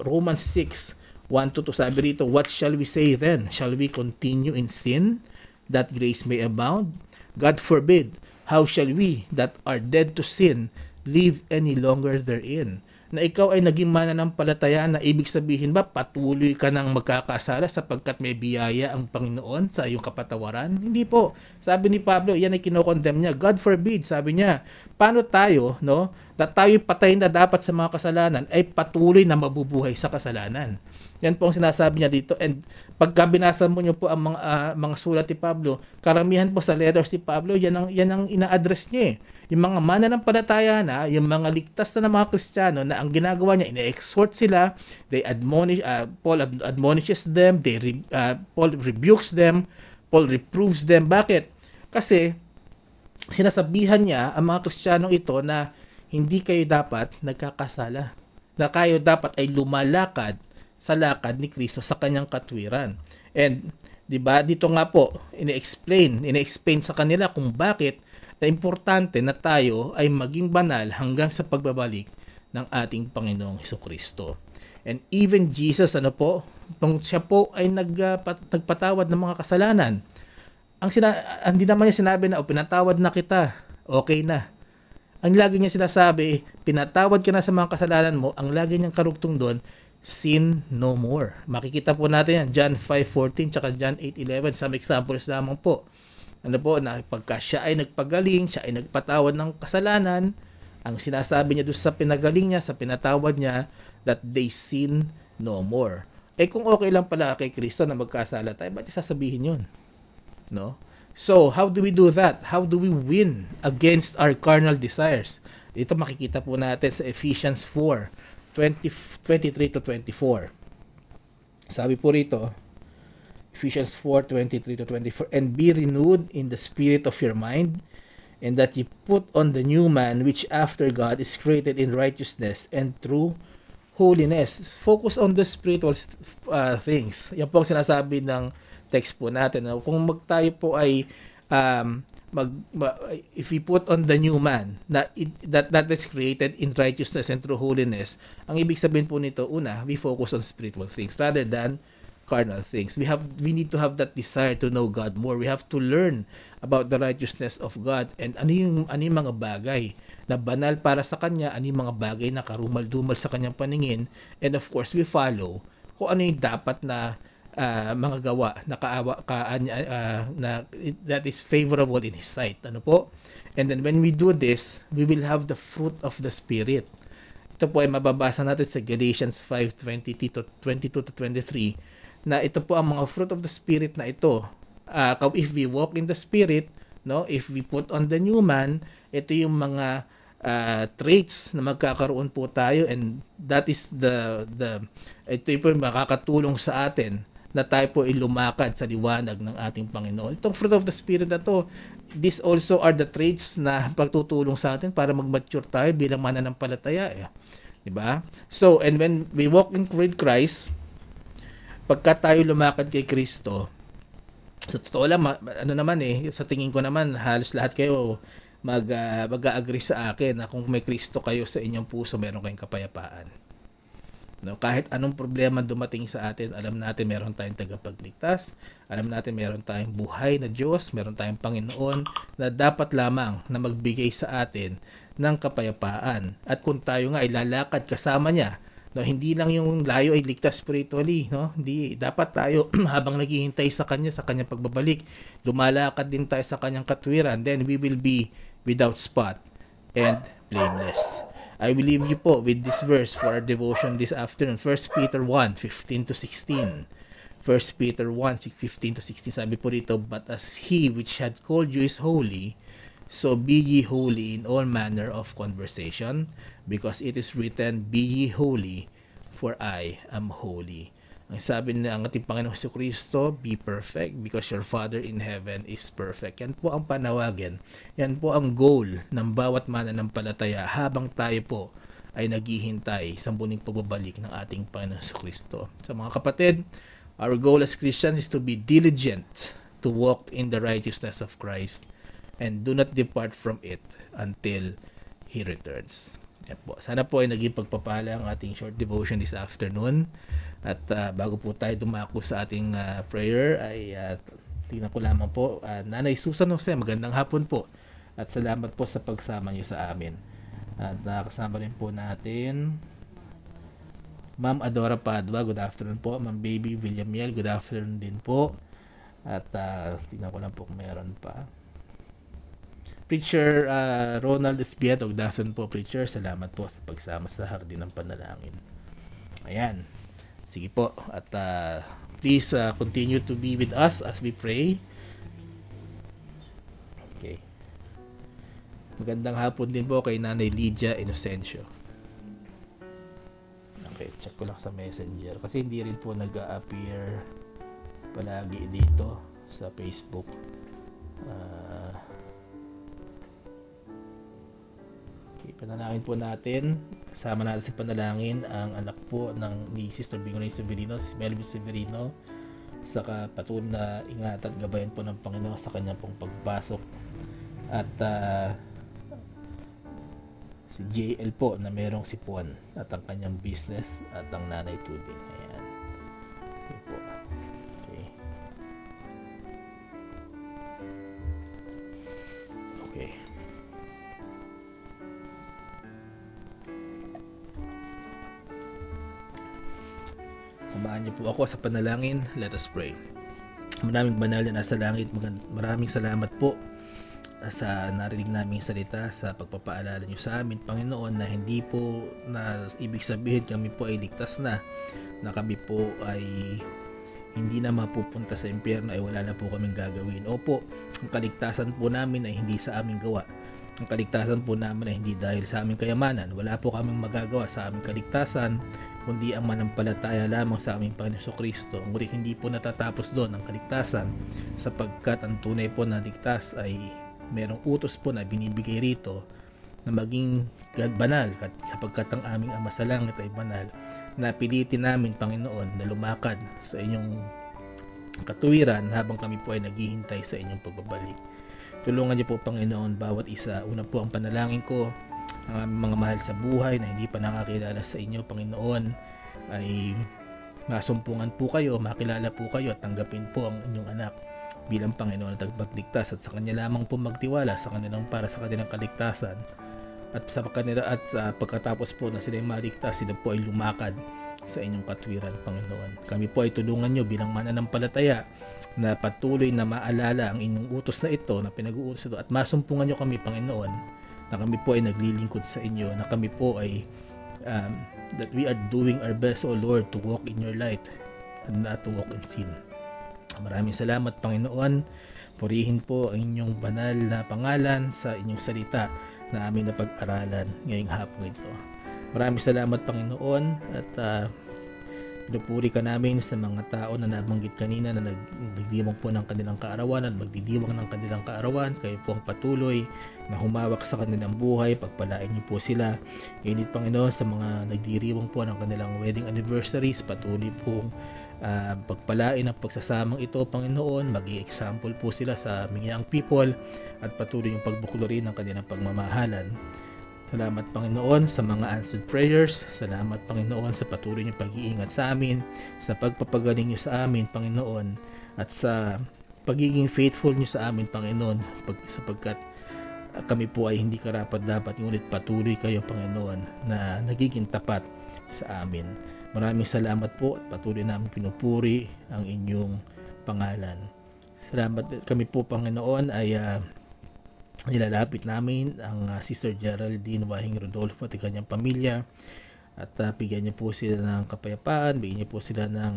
Romans 6:1-2, sabi rito, what shall we say then? Shall we continue in sin, that grace may abound? God forbid. How shall we that are dead to sin live any longer therein? Na ikaw ay naging mananampalataya, na ibig sabihin ba patuloy ka nang magkakasala sapagkat may biyaya ang Panginoon sa iyong kapatawaran? Hindi po. Sabi ni Pablo, yan ay kinokondemn niya. God forbid, sabi niya. Paano tayo, no, na tayo patay na dapat sa mga kasalanan ay patuloy na mabubuhay sa kasalanan. Yan po ang sinasabi niya dito. And pagka binasa mo niyo po ang mga sulat ni Pablo, karamihan po sa letters ni Pablo, yan ang ina-address niya eh. Yung mga mananampalataya na, yung mga ligtas na mga Kristiyano na ang ginagawa niya, ina-exhort sila, they admonish, Paul admonishes them, Paul rebukes them, Paul reproves them. Bakit? Kasi sinasabihan niya ang mga Kristiyanong ito na hindi kayo dapat nagkakasala. Na kayo dapat ay lumalakad sa lakad ni Kristo sa kanyang katwiran. And 'di ba dito nga po ine-explain sa kanila kung bakit na importante na tayo ay maging banal hanggang sa pagbabalik ng ating Panginoong Hesukristo. And even Jesus nung siya po ay nagpatawad ng mga kasalanan, hindi naman niya sinabi na pinatawad na kita, okay na. Ang lagi niya sinasabi, pinatawad ka na sa mga kasalanan mo, ang lagi niyang karugtong doon, sin no more. Makikita po natin yan, John 5:14 tsaka John 8:11, some examples lamang po. Na pagka siya ay nagpagaling, siya ay nagpatawad ng kasalanan, ang sinasabi niya doon sa pinagaling niya, sa pinatawad niya, that they sin no more. Kung okay lang pala kay Kristo na magkasala tayo, ba't sasabihin yun? No? So, how do we do that? How do we win against our carnal desires? Ito makikita po natin sa Ephesians 4:23-24. Sabi po rito, Ephesians 4:23-24, and be renewed in the spirit of your mind, and that ye put on the new man, which after God is created in righteousness and true holiness. Focus on the spiritual things. Yan po ang sinasabi ng text po natin. Kung tayo po ay if we put on the new man that is created in righteousness and true holiness, ang ibig sabihin po nito, una, we focus on spiritual things rather than carnal things. We need to have that desire to know God more. We have to learn about the righteousness of God and ano yung mga bagay na banal para sa kanya, ano yung mga bagay na karumal-dumal sa kanyang paningin, and of course we follow kung ano yung dapat na mga gawa na that is favorable in His sight. And then when we do this, we will have the fruit of the Spirit. Ito po ay mababasa natin sa Galatians 5:22-23 na ito po ang mga fruit of the Spirit na ito. If we walk in the Spirit, if we put on the new man, ito yung mga traits na magkakaroon po tayo, and that is ito po yung makakatulong sa atin na tayo po ilumakad sa liwanag ng ating Panginoon. Itong fruit of the Spirit na to, these also are the traits na pagtutulong sa atin para mag-mature tayo bilang mananampalataya. Diba? So, and when we walk in with Christ, pagka tayo lumakad kay Kristo, sa totoo lang, sa tingin ko naman, halos lahat kayo mag-agree sa akin na kung may Kristo kayo sa inyong puso, meron kayong kapayapaan. Kahit anong problema dumating sa atin, alam natin meron tayong tagapagligtas, alam natin meron tayong buhay na Diyos, meron tayong Panginoon na dapat lamang na magbigay sa atin ng kapayapaan. At kung tayo nga ay lalakad kasama niya, hindi lang yung layo ay ligtas spiritually, hindi, dapat tayo habang naghihintay sa kanyang pagbabalik, lumalakad din tayo sa kanyang katwiran, then we will be without spot and blameless. I will leave you po with this verse for our devotion this afternoon. 1 Peter 1:15-16. 1 Peter 1:15-16, sabi po rito, but as He which had called you is holy, so be ye holy in all manner of conversation, because it is written, be ye holy, for I am holy. Ang sabi ng ating Panginoong Jesucristo, be perfect because your Father in heaven is perfect. Yan po ang panawagan. Yan po ang goal ng bawat mananampalataya habang tayo po ay naghihintay sa muling pagbabalik ng ating Panginoong Jesucristo. Sa mga kapatid, our goal as Christians is to be diligent to walk in the righteousness of Christ and do not depart from it until He returns. Yan po. Sana po ay naging pagpapala ang ating short devotion this afternoon. At bago po tayo dumako sa ating prayer, ay tingnan ko lamang po, Nanay Susan Jose, magandang hapon po. At salamat po sa pagsama niyo sa amin. At kasama rin po natin Ma'am Adora Padua, good afternoon po. Ma'am Baby Villamiel, good afternoon din po. At tingnan ko lang po kung meron pa. Preacher Ronald Espiat Ogdason po, Preacher. Salamat po sa pagsama sa Hardin ng Panalangin. Ayan. Sige po. At please continue to be with us as we pray. Okay. Magandang hapon din po kay Nanay Lydia Inocencio. Okay, check ko lang sa Messenger. Kasi hindi rin po nag-a-appear palagi dito sa Facebook. Okay, panalangin po natin. Kasama natin sa panalangin ang anak po ni Sister Bingray Severino, si Melvin Severino. Saka patuloy na ingatan at gabayan po ng Panginoon sa kanyang pong pagpasok. At si JL po na merong sipuan at ang kanyang business at ang nanay Tuding. Ayan. Sige po. Okay. Okay. Samahan niyo po ako sa panalangin. Let us pray. Maraming banal na nasa langit. Maraming salamat po sa narinig naming salita, sa pagpapaalala niyo sa amin, Panginoon, na hindi po na ibig sabihin kami po ay ligtas na kami po ay hindi na mapupunta sa impyerno, ay wala na po kaming gagawin. Opo, ang kaligtasan po namin ay hindi sa aming gawa. Ang kaligtasan po namin ay hindi dahil sa aming kayamanan. Wala po kaming magagawa sa aming kaligtasan, kundi ang manampalataya lamang sa aming Panginoon Kristo. Ngunit hindi po natatapos doon ang kaligtasan, sapagkat ang tunay po na ligtas ay merong utos po na binibigay rito na maging banal, sapagkat ang aming Ama sa langit ay banal. Napilitin namin, Panginoon, na lumakad sa inyong katuwiran habang kami po ay naghihintay sa inyong pagbabalik. Tulungan niyo po, Panginoon, bawat isa. Una po ang panalangin ko, ang aming mga mahal sa buhay na hindi pa nakakilala sa inyo, Panginoon, ay masumpungan po kayo, makilala po kayo at tanggapin po ang inyong anak bilang Panginoon at tagapagligtas, at sa Kanya lamang po magtiwala sa kanilang para sa kanilang kaligtasan. At sa kanila at sa pagkatapos po na sila ay maligtas, sila po ay lumakad sa inyong katwiran, Panginoon. Kami po ay tulungan nyo bilang mananampalataya na patuloy na maalala ang inyong utos na ito, na pinag-uutos ito, at masumpungan nyo kami, Panginoon, na kami po ay naglilingkod sa inyo, na kami po ay that we are doing our best, O Lord, to walk in your light and not to walk in sin. Maraming salamat, Panginoon. Purihin po ang inyong banal na pangalan sa inyong salita na aming napag-aralan ngayong hapon ito. Maraming salamat, Panginoon, at pinupuri ka namin sa mga tao na nabanggit kanina na nagdidiwang po ng kanilang kaarawan at magdidiwang ng kanilang kaarawan. Kayo po ang patuloy na humawak sa kanilang buhay. Pagpalain niyo po sila. Init, Panginoon, sa mga nagdiriwang po ng kanilang wedding anniversaries. Patuloy po pagpalain ang pagsasamang ito, Panginoon. Mag-i-example po sila sa aming young people at patuloy yung pagbuklori ng kanilang pagmamahalan. Salamat, Panginoon, sa mga answered prayers. Salamat, Panginoon, sa patuloy niyong pag-iingat sa amin, sa pagpapagaling niyo sa amin, Panginoon, at sa pagiging faithful niyo sa amin, Panginoon, sapagkat kami po ay hindi karapat-dapat, ngunit patuloy kayo, Panginoon, na nagiging tapat sa amin. Maraming salamat po at patuloy namin pinupuri ang inyong pangalan. Salamat kami po, Panginoon, ay nilalapit namin ang Sister Geraldine Wahing Rodolfo at kanyang pamilya, at bigyan niyo po sila ng kapayapaan, bigyan niyo po sila ng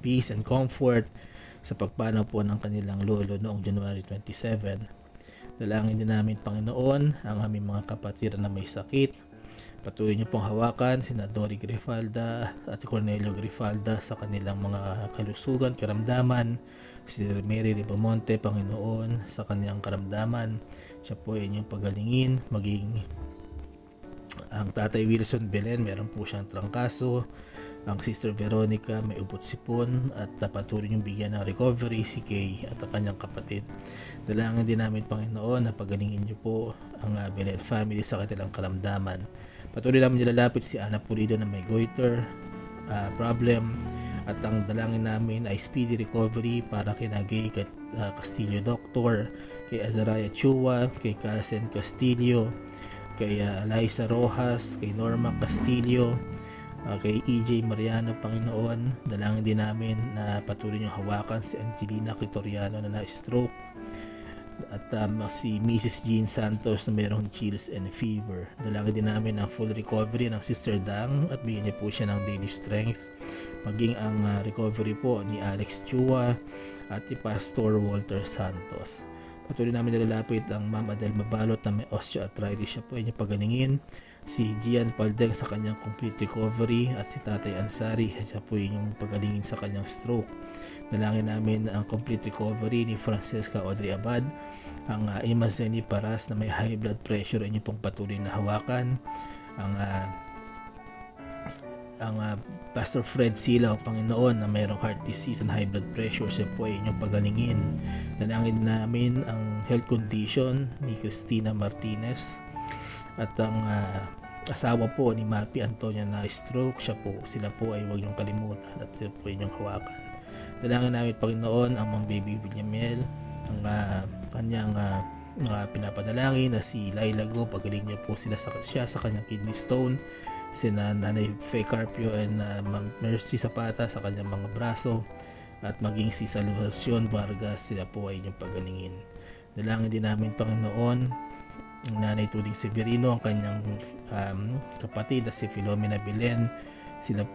peace and comfort sa pagpanaw po ng kanilang lolo noong January 27. Dalangin din namin, Panginoon, ang aming mga kapatid na may sakit. Patuloy niyo pong hawakan sina Dory Grifalda at Cornelio Grifalda sa kanilang mga kalusugan, karamdaman. Si Mary Ribamonte, Panginoon, sa kanyang karamdaman, siya po ay inyong pagalingin. Maging ang Tatay Wilson Belen, meron po siyang trangkaso. Ang Sister Veronica may ubot sipon, at patuloy niyong bigyan ng recovery si Kay at ang kanyang kapatid. Dalangin din namin, Panginoon, na pagalingin niyo po ang Belen family sa kanilang karamdaman. Patuloy namin nilalapit si Ana Pulido na may goiter problem, at ang dalangin namin ay speedy recovery para kay Gay Castillo Doctor, kay Azariah Chua, kay Carsen Castillo, kay Liza Rojas, kay Norma Castillo, kay EJ Mariano, Panginoon. Dalangin din namin na patuloy niyong hawakan si Angelina Quitoriano na na-stroke, At si Mrs. Jean Santos na mayroong chills and fever. Dalangin din namin ang full recovery ng Sister Dang at bigyan niya po siya ng daily strength. Maging ang recovery po ni Alex Chua at ni Pastor Walter Santos. Patuloy namin nilalapit ang Ma'am Adel Mabalot na may osteoarthritis, siya po ay niya pagalingin. Si Gian Paldeng sa kanyang complete recovery at si Tatay Ansari, siya po yung pagalingin sa kanyang stroke. Dalangin namin ang complete recovery ni Francesca Audrey Abad, ang Ima Zeni Paras na may high blood pressure ay niyo pong patuloy na hawakan. Ang Pastor Fred Silaw, Panginoon, na mayroong heart disease and high blood pressure, siya po ay inyong pagalingin. Dalangin namin ang health condition ni Cristina Martinez at ang asawa po ni Mapi Antonia na stroke, sila po ay huwag niyong kalimutan at sila po ay inyong hawakan. Dalangin namin, Panginoon, ang mga baby Villamel, ang kanyang mga pinapadalangin na si Laila Go, pagaling niyo po siya sa kanyang kidney stone, si Nanay Faye Carpio and Ma'am Mercy Zapata sa kanyang mga braso, at maging si Salvacion Vargas, sila po ay inyong pagalingin. Dalangin din namin, Panginoon, ang Nanay Tuding Severino, ang kanyang kapatid na si Filomena Belen,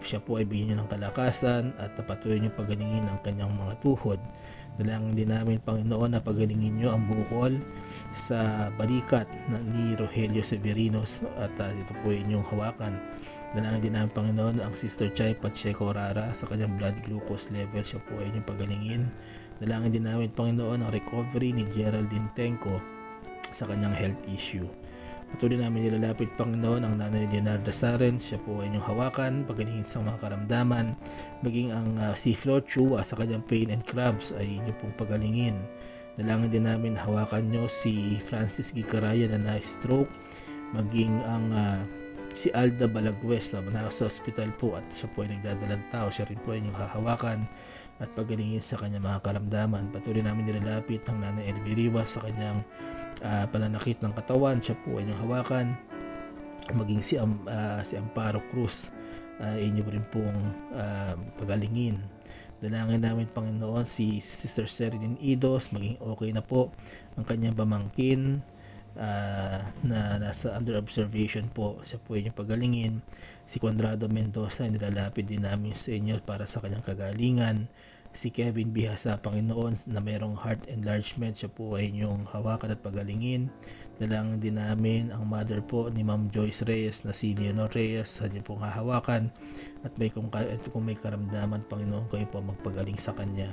siya po ay bigyan niyo ng kalakasan at patuloy niyo pagalingin ang kanyang mga tuhod. Dalangin din namin, Panginoon, na pagalingin niyo ang bukol sa balikat ni Rogelio Severinos at ito po ay inyong hawakan. Dalangin din namin, Panginoon, ang Sister Chay Pacheco Rara sa kanyang blood glucose level, siya po ay inyong pagalingin. Dalangin din namin, Panginoon, ang recovery ni Geraldine Tenco sa kanyang health issue. Patuloy namin nilalapit, Panginoon, ang Nanay Leonardo Saren, siya po ay inyong hawakan, pagalingin sa mga karamdaman. Maging ang si Flor Chua sa kanyang pain and cramps ay inyong pong pagalingin. Dalangin din namin hawakan nyo si Francis Gicaraya na na-stroke, maging ang si Alda Balagwes na sa hospital po at siya po ay nagdadalang tao, siya rin po ay inyong hahawakan at pagalingin sa kanyang mga karamdaman. Patuloy namin nilalapit ang Nanay Elvie Rivas sa kanyang pananakit ng katawan, siya po ay inyong hawakan. Maging si Amparo Cruz, inyo rin pong pagalingin. Dalangin namin, Panginoon, si Sister Seridine Idos, maging okay na po ang kanyang pamangkin na nasa under observation po, siya po ay inyong pagalingin. Si Conrado Mendoza, nilalapit din namin sa inyo para sa kanyang kagalingan. Si Kevin Bihasa, Panginoon, na mayroong heart enlargement, siya po ay inyong hawakan at pagalingin. Dalangin din namin ang mother po ni Ma'am Joyce Reyes na si Leonor Reyes, sa inyo pong hahawakan at kung may karamdaman, Panginoon, kayo po magpagaling sa kanya.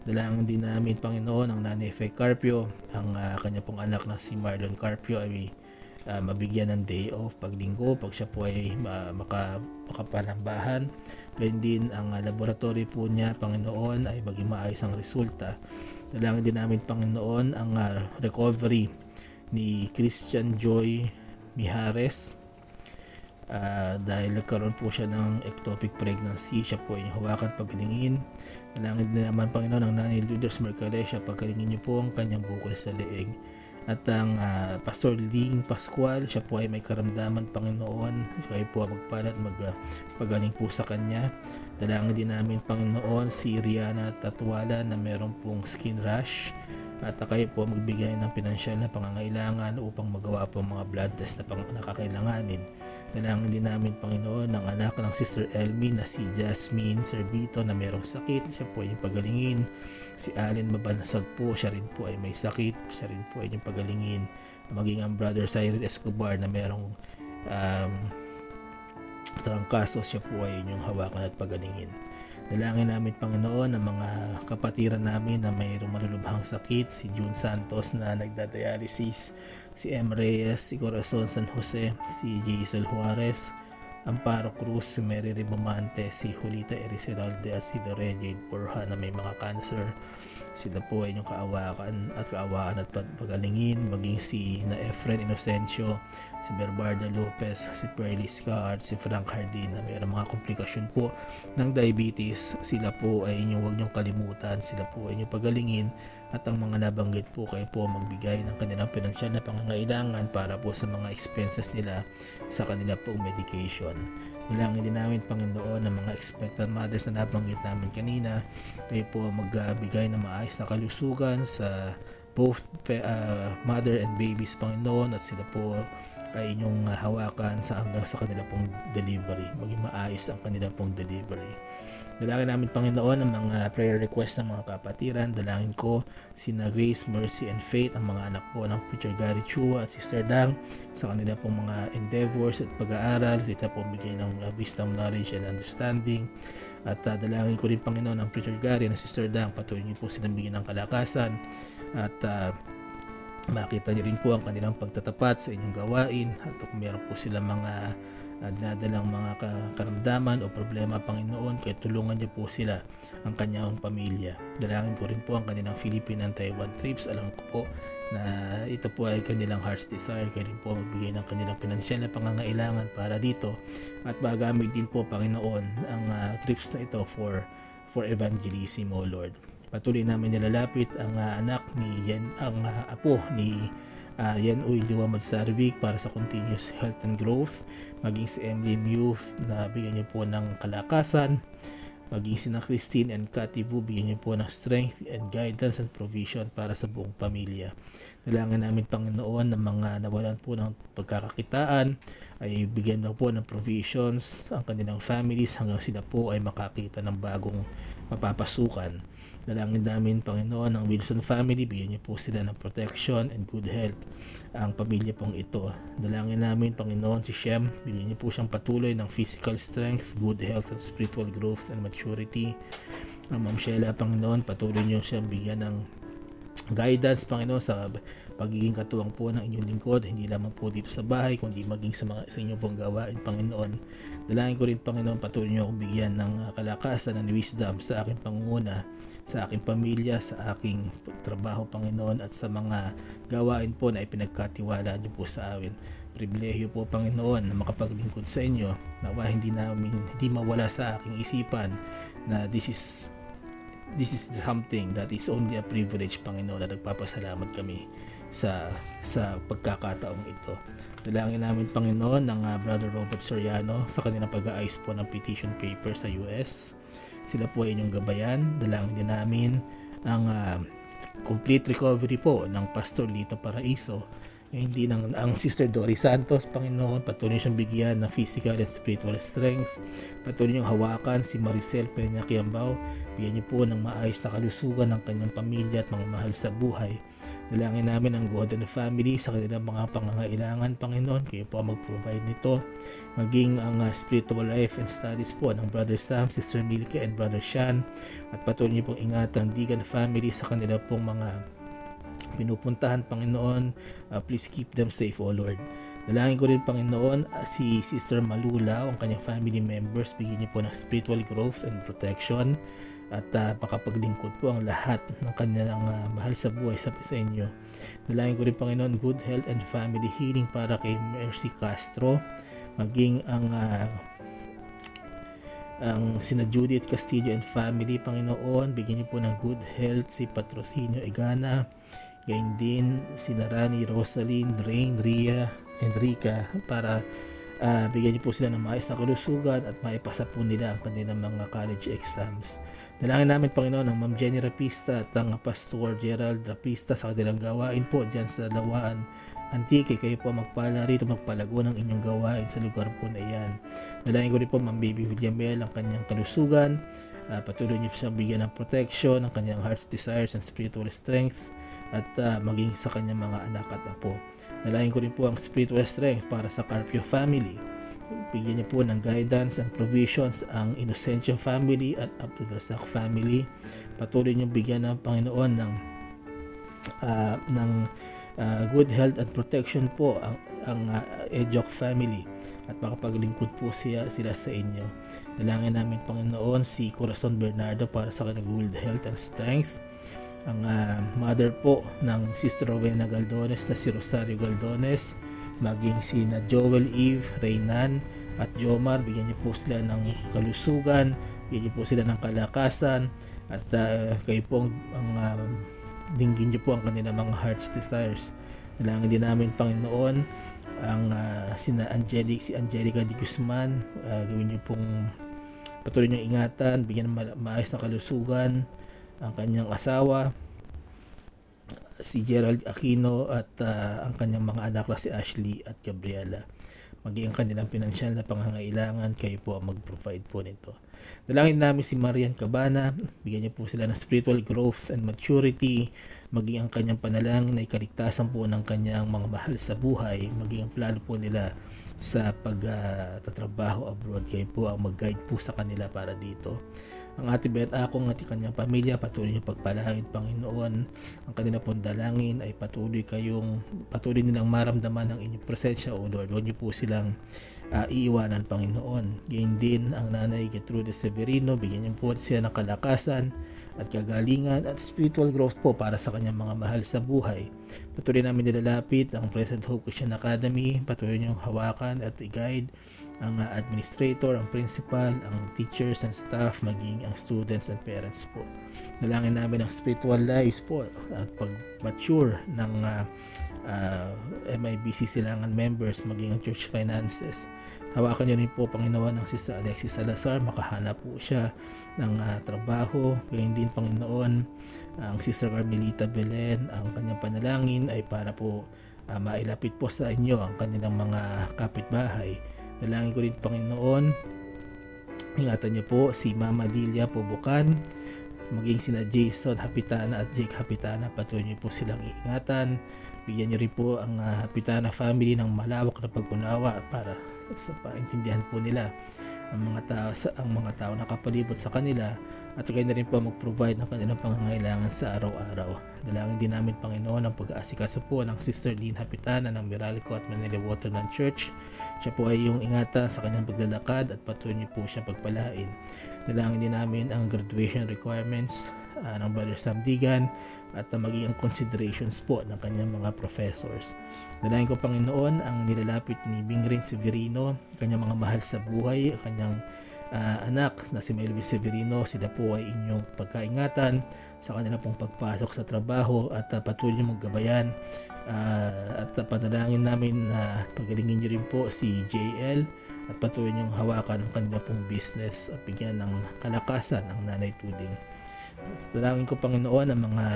Dalangin din namin, Panginoon, ang Nanay Faye Carpio, ang kanya pong anak na si Marlon Carpio ay mabigyan ng day off paglinggo pag siya po ay makapalambahan. Gayun din ang laboratory po niya, Panginoon, ay maging maayos ang resulta. Dalangin din namin, Panginoon, ang recovery ni Christian Joy Mijares dahil nagkaroon po siya ng ectopic pregnancy, siya po ay hawakan, pagalingin. Dalangin din naman, Panginoon, ang Nanay Lourdes Mercalessia, pagalingin niyo po ang kanyang bukol sa leeg. At ang Pastor Ling Pascual, siya po ay may karamdaman, Panginoon, kayo po magpalat magpagaling po sa kanya. Dalangin din namin, Panginoon, si Rihanna Tatuala na meron pong skin rash at kayo po magbigay ng pinansyal na pangangailangan upang magawa po mga blood test na nakakailanganin. Dalangin din namin, Panginoon, ang anak ng Sister Elmi na si Jasmine Servito na mayroong sakit, siya po ay pagalingin. Si Allen Mabansag po, siya rin po ay may sakit, siya rin po ay yung pagalingin. Maging ang Brother Cyril Escobar na mayroong trangkaso, siya po ay inyong hawakan at pagalingin. Dalangin namin, Panginoon, ang mga kapatiran namin na mayroong malulubhang sakit, si June Santos na nagdadialysis, si M. Reyes, si Corazon San Jose, si Jaisel Juarez, Amparo Cruz, si Mary Ribamante, si Julita Ericeralde at si Dore Jade Borja na may mga cancer. Sila po ay inyong kaawaan at pagalingin. Maging si na Efren Inocencio, si Berbarda Lopez, si Perly Scott, si Frank Hardin na mayroong mga komplikasyon po ng diabetes. Sila po ay huwag niyong kalimutan, sila po ay inyong pagalingin. At ang mga nabanggit po, kayo po magbigay ng kanilang pinansyal na pangangailangan para po sa mga expenses nila sa kanila pong medication. Dalangin din namin, Panginoon, ng mga expectant mothers na nabanggit namin kanina, kayo po magbigay ng maayos na kalusugan sa both mother and babies, Panginoon, at sila po ay inyong hawakan hanggang sa kanila pong delivery. Maging maayos ang kanila pong delivery. Dalangin namin, Panginoon, ang mga prayer request ng mga kapatiran. Dalangin ko sina Grace, Mercy, and Faith, ang mga anak po ng Preacher Gary Chua at Sister Dang, sa kanila pong mga endeavors at pag-aaral. Sila po bigay ng wisdom, knowledge, and understanding. At dalangin ko rin, Panginoon, ang Preacher Gary and Sister Dang, patuloy niyo po silang bigyan ng kalakasan at makita niyo rin po ang kanilang pagtatapat sa inyong gawain. At kung meron po silang mga nadalang mga karamdaman o problema, Panginoon, kaya tulungan niyo po sila, ang kanyang pamilya. Dalangin ko rin po ang kanilang Philippine and Taiwan trips. Alam ko po na ito po ay kanilang heart's desire. Kaya rin po magbigay ng kanilang pinansyal na pangangailangan para dito, at magamit din po, Panginoon, ang trips na ito for evangelism, O Lord. Patuloy namin nilalapit ang anak ni Yan, ang apo ni Yan Uy Liwa Magsarvik para sa continuous health and growth. Maging si Emily Youth na bigyan niyo po ng kalakasan. Maging si Christine and Cathy Vu, bigyan niyo po ng strength and guidance and provision para sa buong pamilya. Dalangin namin, Panginoon, ng mga nawalan po ng pagkakakitaan ay bigyan na po ng provisions ang kanilang families hanggang sila po ay makakita ng bagong mapapasukan. Dalangin namin, Panginoon, ang Wilson family, bigyan niyo po sila ng protection and good health, ang pamilya pong ito. Dalangin namin, Panginoon, si Shem, bigyan niyo po siyang patuloy ng physical strength, good health, and spiritual growth and maturity. Ang Ma'am Sheila, Panginoon, patuloy niyo siyang bigyan ng guidance, Panginoon, sa pagiging katuwang po ng inyong lingkod, hindi lamang po dito sa bahay, kundi maging sa inyong pong gawain, Panginoon. Dalangin ko rin, Panginoon, patuloy niyo akong bigyan ng kalakasan and wisdom sa aking pangunguna, sa aking pamilya, sa aking trabaho, Panginoon, at sa mga gawain po na ipinagkatiwala niyo po sa amin. Pribilehyo po, Panginoon, na makapaglingkod sa inyo. Nawa hindi mawala sa aking isipan na this is something that is only a privilege, Panginoon, na nagpapasalamat kami sa pagkakataong ito. Dalangin namin, Panginoon, ng Brother Robert Soriano sa kanilang pag-aayos po ng petition paper sa US. Sila po ay inyong gabayan. Dalangin din namin ang complete recovery po ng Pastor Lito Paraiso, hindi ang Sister Doris Santos, Panginoon. Patuloy siyang bigyan ng physical and spiritual strength. Patuloy niyong hawakan si Maricel Peña Quiambao. Bigyan niyo po ng maayos na kalusugan ng kanyang pamilya at mga mahal sa buhay. Dalangin namin ang Godin family sa kanilang mga pangangailangan, Panginoon. Kayo po ang mag-provide nito. Maging ang spiritual life and studies po ng Brother Sam, Sister Milka, and Brother Sean. At patuloy niyo pong ingatan ang Deacon family sa kanila pong mga pinupuntahan, Panginoon. Please keep them safe, O Lord. Dalangin ko rin, Panginoon, si Sister Malula, ang kanyang family members, bigyan niyo po ng spiritual growth and protection, at makapaglingkod po ang lahat ng kanilang mahal sa buhay sa inyo. Dalangin ko rin, Panginoon, good health and family healing para kay Mercy Castro, maging ang sina Judith Castillo and family, Panginoon. Bigyan niyo po ng good health si Patrocinio Egana, gayon din sina Rani, Rosaline, Rain, Ria, Enrica, para bigyan niyo po sila ng maayos na kalusugan at maipasa po nila ang kanilang mga college exams. Dalangin namin, Panginoon, ang Ma'am Jenny Rapista at ang Pastor Gerald Rapista sa kanilang gawain po dyan sa Lawaan Antique. Kayo po magpala rito, magpalago ng inyong gawain sa lugar po na iyan. Dalangin ko rin po, Ma'am Baby Villamel, ang kanyang kalusugan. Patuloy niyo siyang bigyan ng protection, ang kanyang heart's desires and spiritual strength, at maging sa kanyang mga anak at apo. Dalangin ko rin po ang spiritual strength para sa Carpio family. Bigyan niyo po ng guidance and provisions ang Inocencio family at Abdul Razak family. Patuloy niyo bigyan ng Panginoon ng good health and protection po ang Ejok family, at makapaglingkod po sila sa inyo. Dalangin namin, Panginoon, si Corazon Bernardo para sa kanyang good health and strength. Ang mother po ng Sister Rowena Galdones na si Rosario Galdones, maging si na Joel Eve, Reynan at Jomar, bigyan niyo po sila ng kalusugan, bigyan niyo po sila ng kalakasan, at kayo po dinggin niyo po ang kanilang mga heart's desires. Dalangin din namin, Panginoon, ang si Angelica de Guzman, gawin niyo pong patuloy niyong ingatan, bigyan ng maayos na kalusugan ang kanyang asawa, si Gerald Aquino at ang kanyang mga anak na si Ashley at Gabriela. Maging ang kanilang pinansyal na pangangailangan, kayo po ang mag-provide po nito. Dalangin namin si Marian Cabana, bigyan niyo po sila ng spiritual growth and maturity, maging ang kanyang panalangin na ikaligtasan po ng kanyang mga mahal sa buhay, maging ang plano po nila sa pagtatrabaho abroad, kayo po ang mag-guide po sa kanila para dito. Ang Ate Beth Akong at kanyang pamilya, patuloy niyong pagpalain, Panginoon. Ang kanila pong dalangin ay patuloy nilang maramdaman ang inyong presensya, O Lord. Huwag niyo po silang iiwanan, Panginoon. Gayon din ang Nanay Gertrude Severino, bigyan niyo po siya ng kalakasan at kagalingan at spiritual growth po para sa kanyang mga mahal sa buhay. Patuloy namin nilalapit ang Blessed Hope Christian Academy, patuloy niyong hawakan at i-guide ang administrator, ang principal, ang teachers and staff, maging ang students and parents po. Dalangin namin ang spiritual lives po at pag-mature ng MIBC Silangan members, maging ang church finances. Hawakan niyo rin po, Panginoon, ang Sister Alexis Salazar, makahanap po siya ng trabaho. Gayun din, Panginoon, ang Sister Carmelita Belen, ang kanyang panalangin ay para po mailapit po sa inyo ang kanilang mga kapitbahay. Dalangin ko rin, Panginoon, ingatan niyo po si Mama Lilia Pubukan, maging sina Jason Hapitana at Jake Hapitana, patuloy niyo po silang iingatan. Bigyan niyo rin po ang Hapitana family ng malawak na pag-unawa para sa paintindihan po nila ang mga tao na kapalibot sa kanila, at kayo na rin po mag-provide ng kanilang pangangailangan sa araw-araw. Dalangin din namin, Panginoon, ang pag-aasikaso po ng Sister Lynn Hapitana ng Meralco at Manila Waterland Church. Siya po ay yung ingatan sa kanyang paglalakad at patuloy niyo po siyang pagpalain. Dalangin din namin ang graduation requirements ng Brother Sam Digan at maging ang considerations po ng kanyang mga professors. Dalangin ko, Panginoon, ang nilalapit ni Bingrin Severino, kanyang mga mahal sa buhay, kanyang anak na si Melvin Severino. Sila po ay inyong pagkaingatan sa kanila pong pagpasok sa trabaho at patuloy niyong maggabayan, at panalangin namin na pagalingin niyo rin po si JL at patuloy niyong hawakan ang kanila pong business at bigyan ng kalakasan ang Nanay Tuding. Dalangin ko, Panginoon, ang mga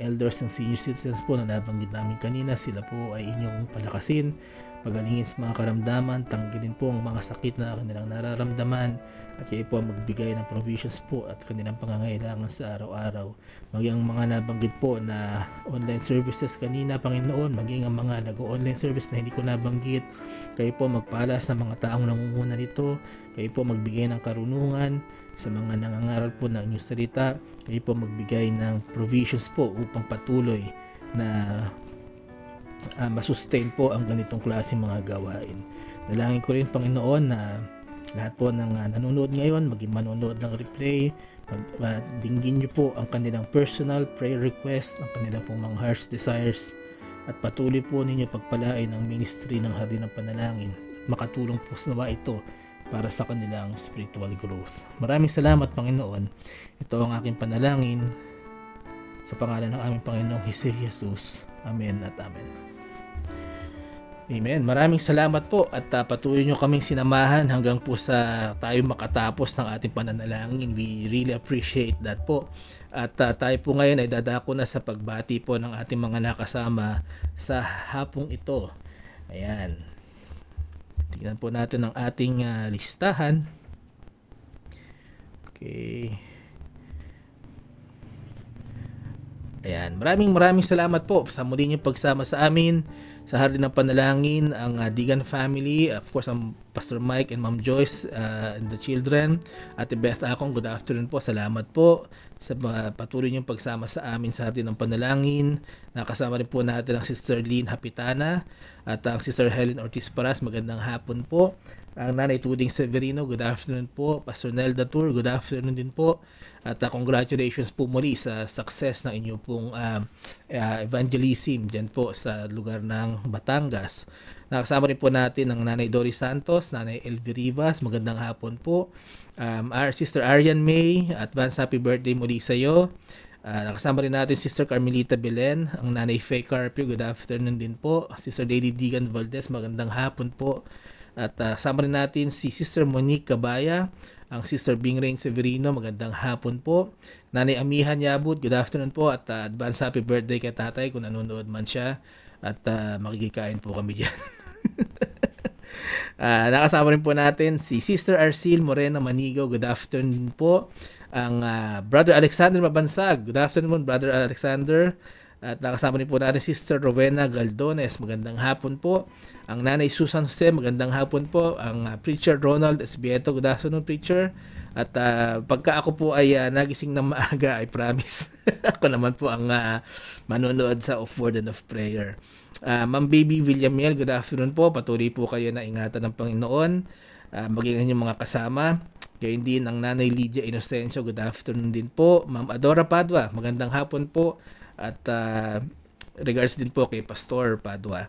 elders and senior citizens po na nabanggit namin kanina, sila po ay inyong palakasin, pagalingin sa mga karamdaman, tanggalin po ang mga sakit na kanilang nararamdaman, at kayo po magbigay ng provisions po at kanilang pangangailangan sa araw-araw. Maging ang mga nabanggit po na online services kanina, Panginoon, maging ang mga nag-online service na hindi ko nabanggit, kayo po magpala sa mga taong nangunguna nito, kayo po magbigay ng karunungan sa mga nangangaral po ng inyong salita, kayo po magbigay ng provisions po upang patuloy na masustain po ang ganitong klase mga gawain. Dalangin ko rin, Panginoon, na lahat po ng nanonood ngayon, maging manonood ng replay, dinggin niyo po ang kanilang personal prayer request, ang kanilang pong mga heart's desires, at patuloy po ninyo pagpalain ang ministry ng Hardin ng Panalangin. Makatulong po sa nawa ito para sa kanilang spiritual growth. Maraming salamat, Panginoon. Ito ang aking panalangin sa pangalan ng aming Panginoong Jesus. Amen at amen. Amen. Maraming salamat po at patuloy nyo kaming sinamahan hanggang po sa tayo makatapos ng ating pananalangin. We really appreciate that po. At tayo po ngayon ay dadako na sa pagbati po ng ating mga nakasama sa hapong ito. Ayan. Tingnan po natin ang ating listahan. Okay. Ayan. Maraming salamat po sa muli niyong pagsama sa amin sa Hardin ng Panalangin, ang Digan family, of course ang Pastor Mike and Ma'am Joyce and the children. Ate Beth Akong, good afternoon po. Salamat po sa patuloy niyong pagsama sa amin sa Hardin ng Panalangin. Nakasama rin po natin ang Sister Lynn Hapitana at ang Sister Helen Ortiz Paras. Magandang hapon po. Ang Nanay Tuding Severino, good afternoon po. Pastor Nelda Tour, good afternoon din po. At congratulations po muli sa success ng inyong pong evangelism dyan po sa lugar ng Batangas. Nakasama rin po natin ang Nanay Doris Santos, Nanay Elvie Rivas, magandang hapon po. Our Sister Arian May, advance happy birthday muli sa iyo. Nakasama rin natin Sister Carmelita Belen, ang Nanay Faye Carpio, good afternoon din po. Sister Lady Digan Valdez, magandang hapon po. At sama rin natin si Sister Monique Cabaya, ang Sister Bingrain Severino, magandang hapon po. Nanay Amihan Yabut, good afternoon po at advance happy birthday kay tatay kung nanonood man siya at makikikain po kami dyan. Nakasama rin po natin si Sister Arcil Moreno Manigo, good afternoon po. Ang Brother Alexander Mabansag, good afternoon Brother Alexander. At nakasama rin po natin Sister Rowena Galdones, magandang hapon po. Ang Nanay Susan Jose, magandang hapon po. Ang Preacher Ronald Esbieto, good afternoon Preacher. At pagka ako po ay nagising ng maaga, I promise. Ako naman po ang manonood sa Of Word and of Prayer. Ma'am Baby Villamiel, good afternoon po. Patuloy po kayo na ingatan ng Panginoon. Maging inyong mga kasama. Gayun din ang Nanay Lydia Inocencio, good afternoon din po. Ma'am Adora Padua, magandang hapon po. At regards din po kay Pastor Padua.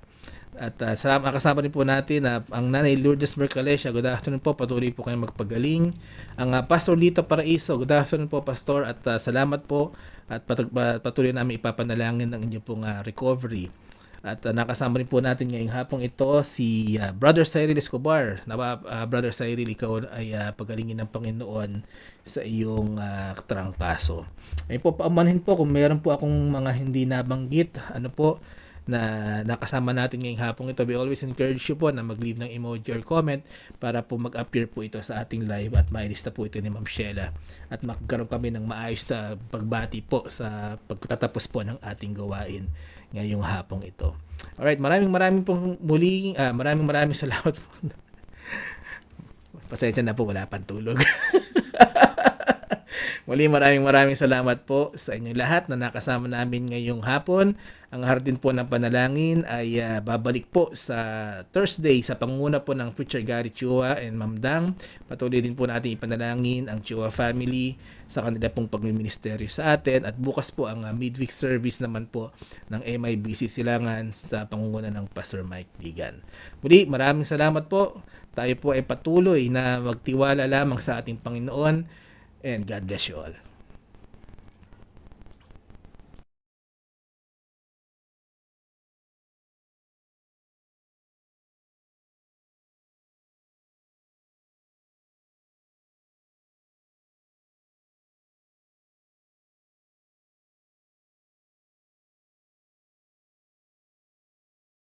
At kasama rin po natin ang Nanay Lourdes Mercalesha, good afternoon po. Patuloy po kayong magpagaling. Ang Pastor Lito Paraiso, good afternoon po Pastor. At salamat po at patuloy namin ipapanalangin ang inyong pong recovery. At nakasama rin po natin ngayong hapong ito si Brother Cyril Escobar. Brother Cyril, ikaw ay pagalingin ng Panginoon sa iyong trangkaso. Ayun po, paumanhin po kung meron po akong mga hindi nabanggit, na nakasama natin ngayong hapong ito. We always encourage you po na mag-leave ng emoji or comment para po mag-appear po ito sa ating live at mailista po ito ni Ma'am Sheila. At magkaroon kami ng maayos na pagbati po sa pagtatapos po ng ating gawain ngayong hapong ito. Alright, maraming pong muli, maraming salamat po. Pasensya na po, wala pang tulog. Muli maraming salamat po sa inyong lahat na nakasama namin ngayong hapon. Ang hardin po ng panalangin ay babalik po sa Thursday sa pangunguna po ng Preacher Gary Chua and Ma'am Dang. Patuloy din po natin ipanalangin ang Chua family sa kanila pong pagmiministeryo sa atin. At bukas po ang midweek service naman po ng MIBC Silangan sa pangunguna ng Pastor Mike Ligan. Muli maraming salamat po. Tayo po ay patuloy na magtiwala lamang sa ating Panginoon. And God bless you all.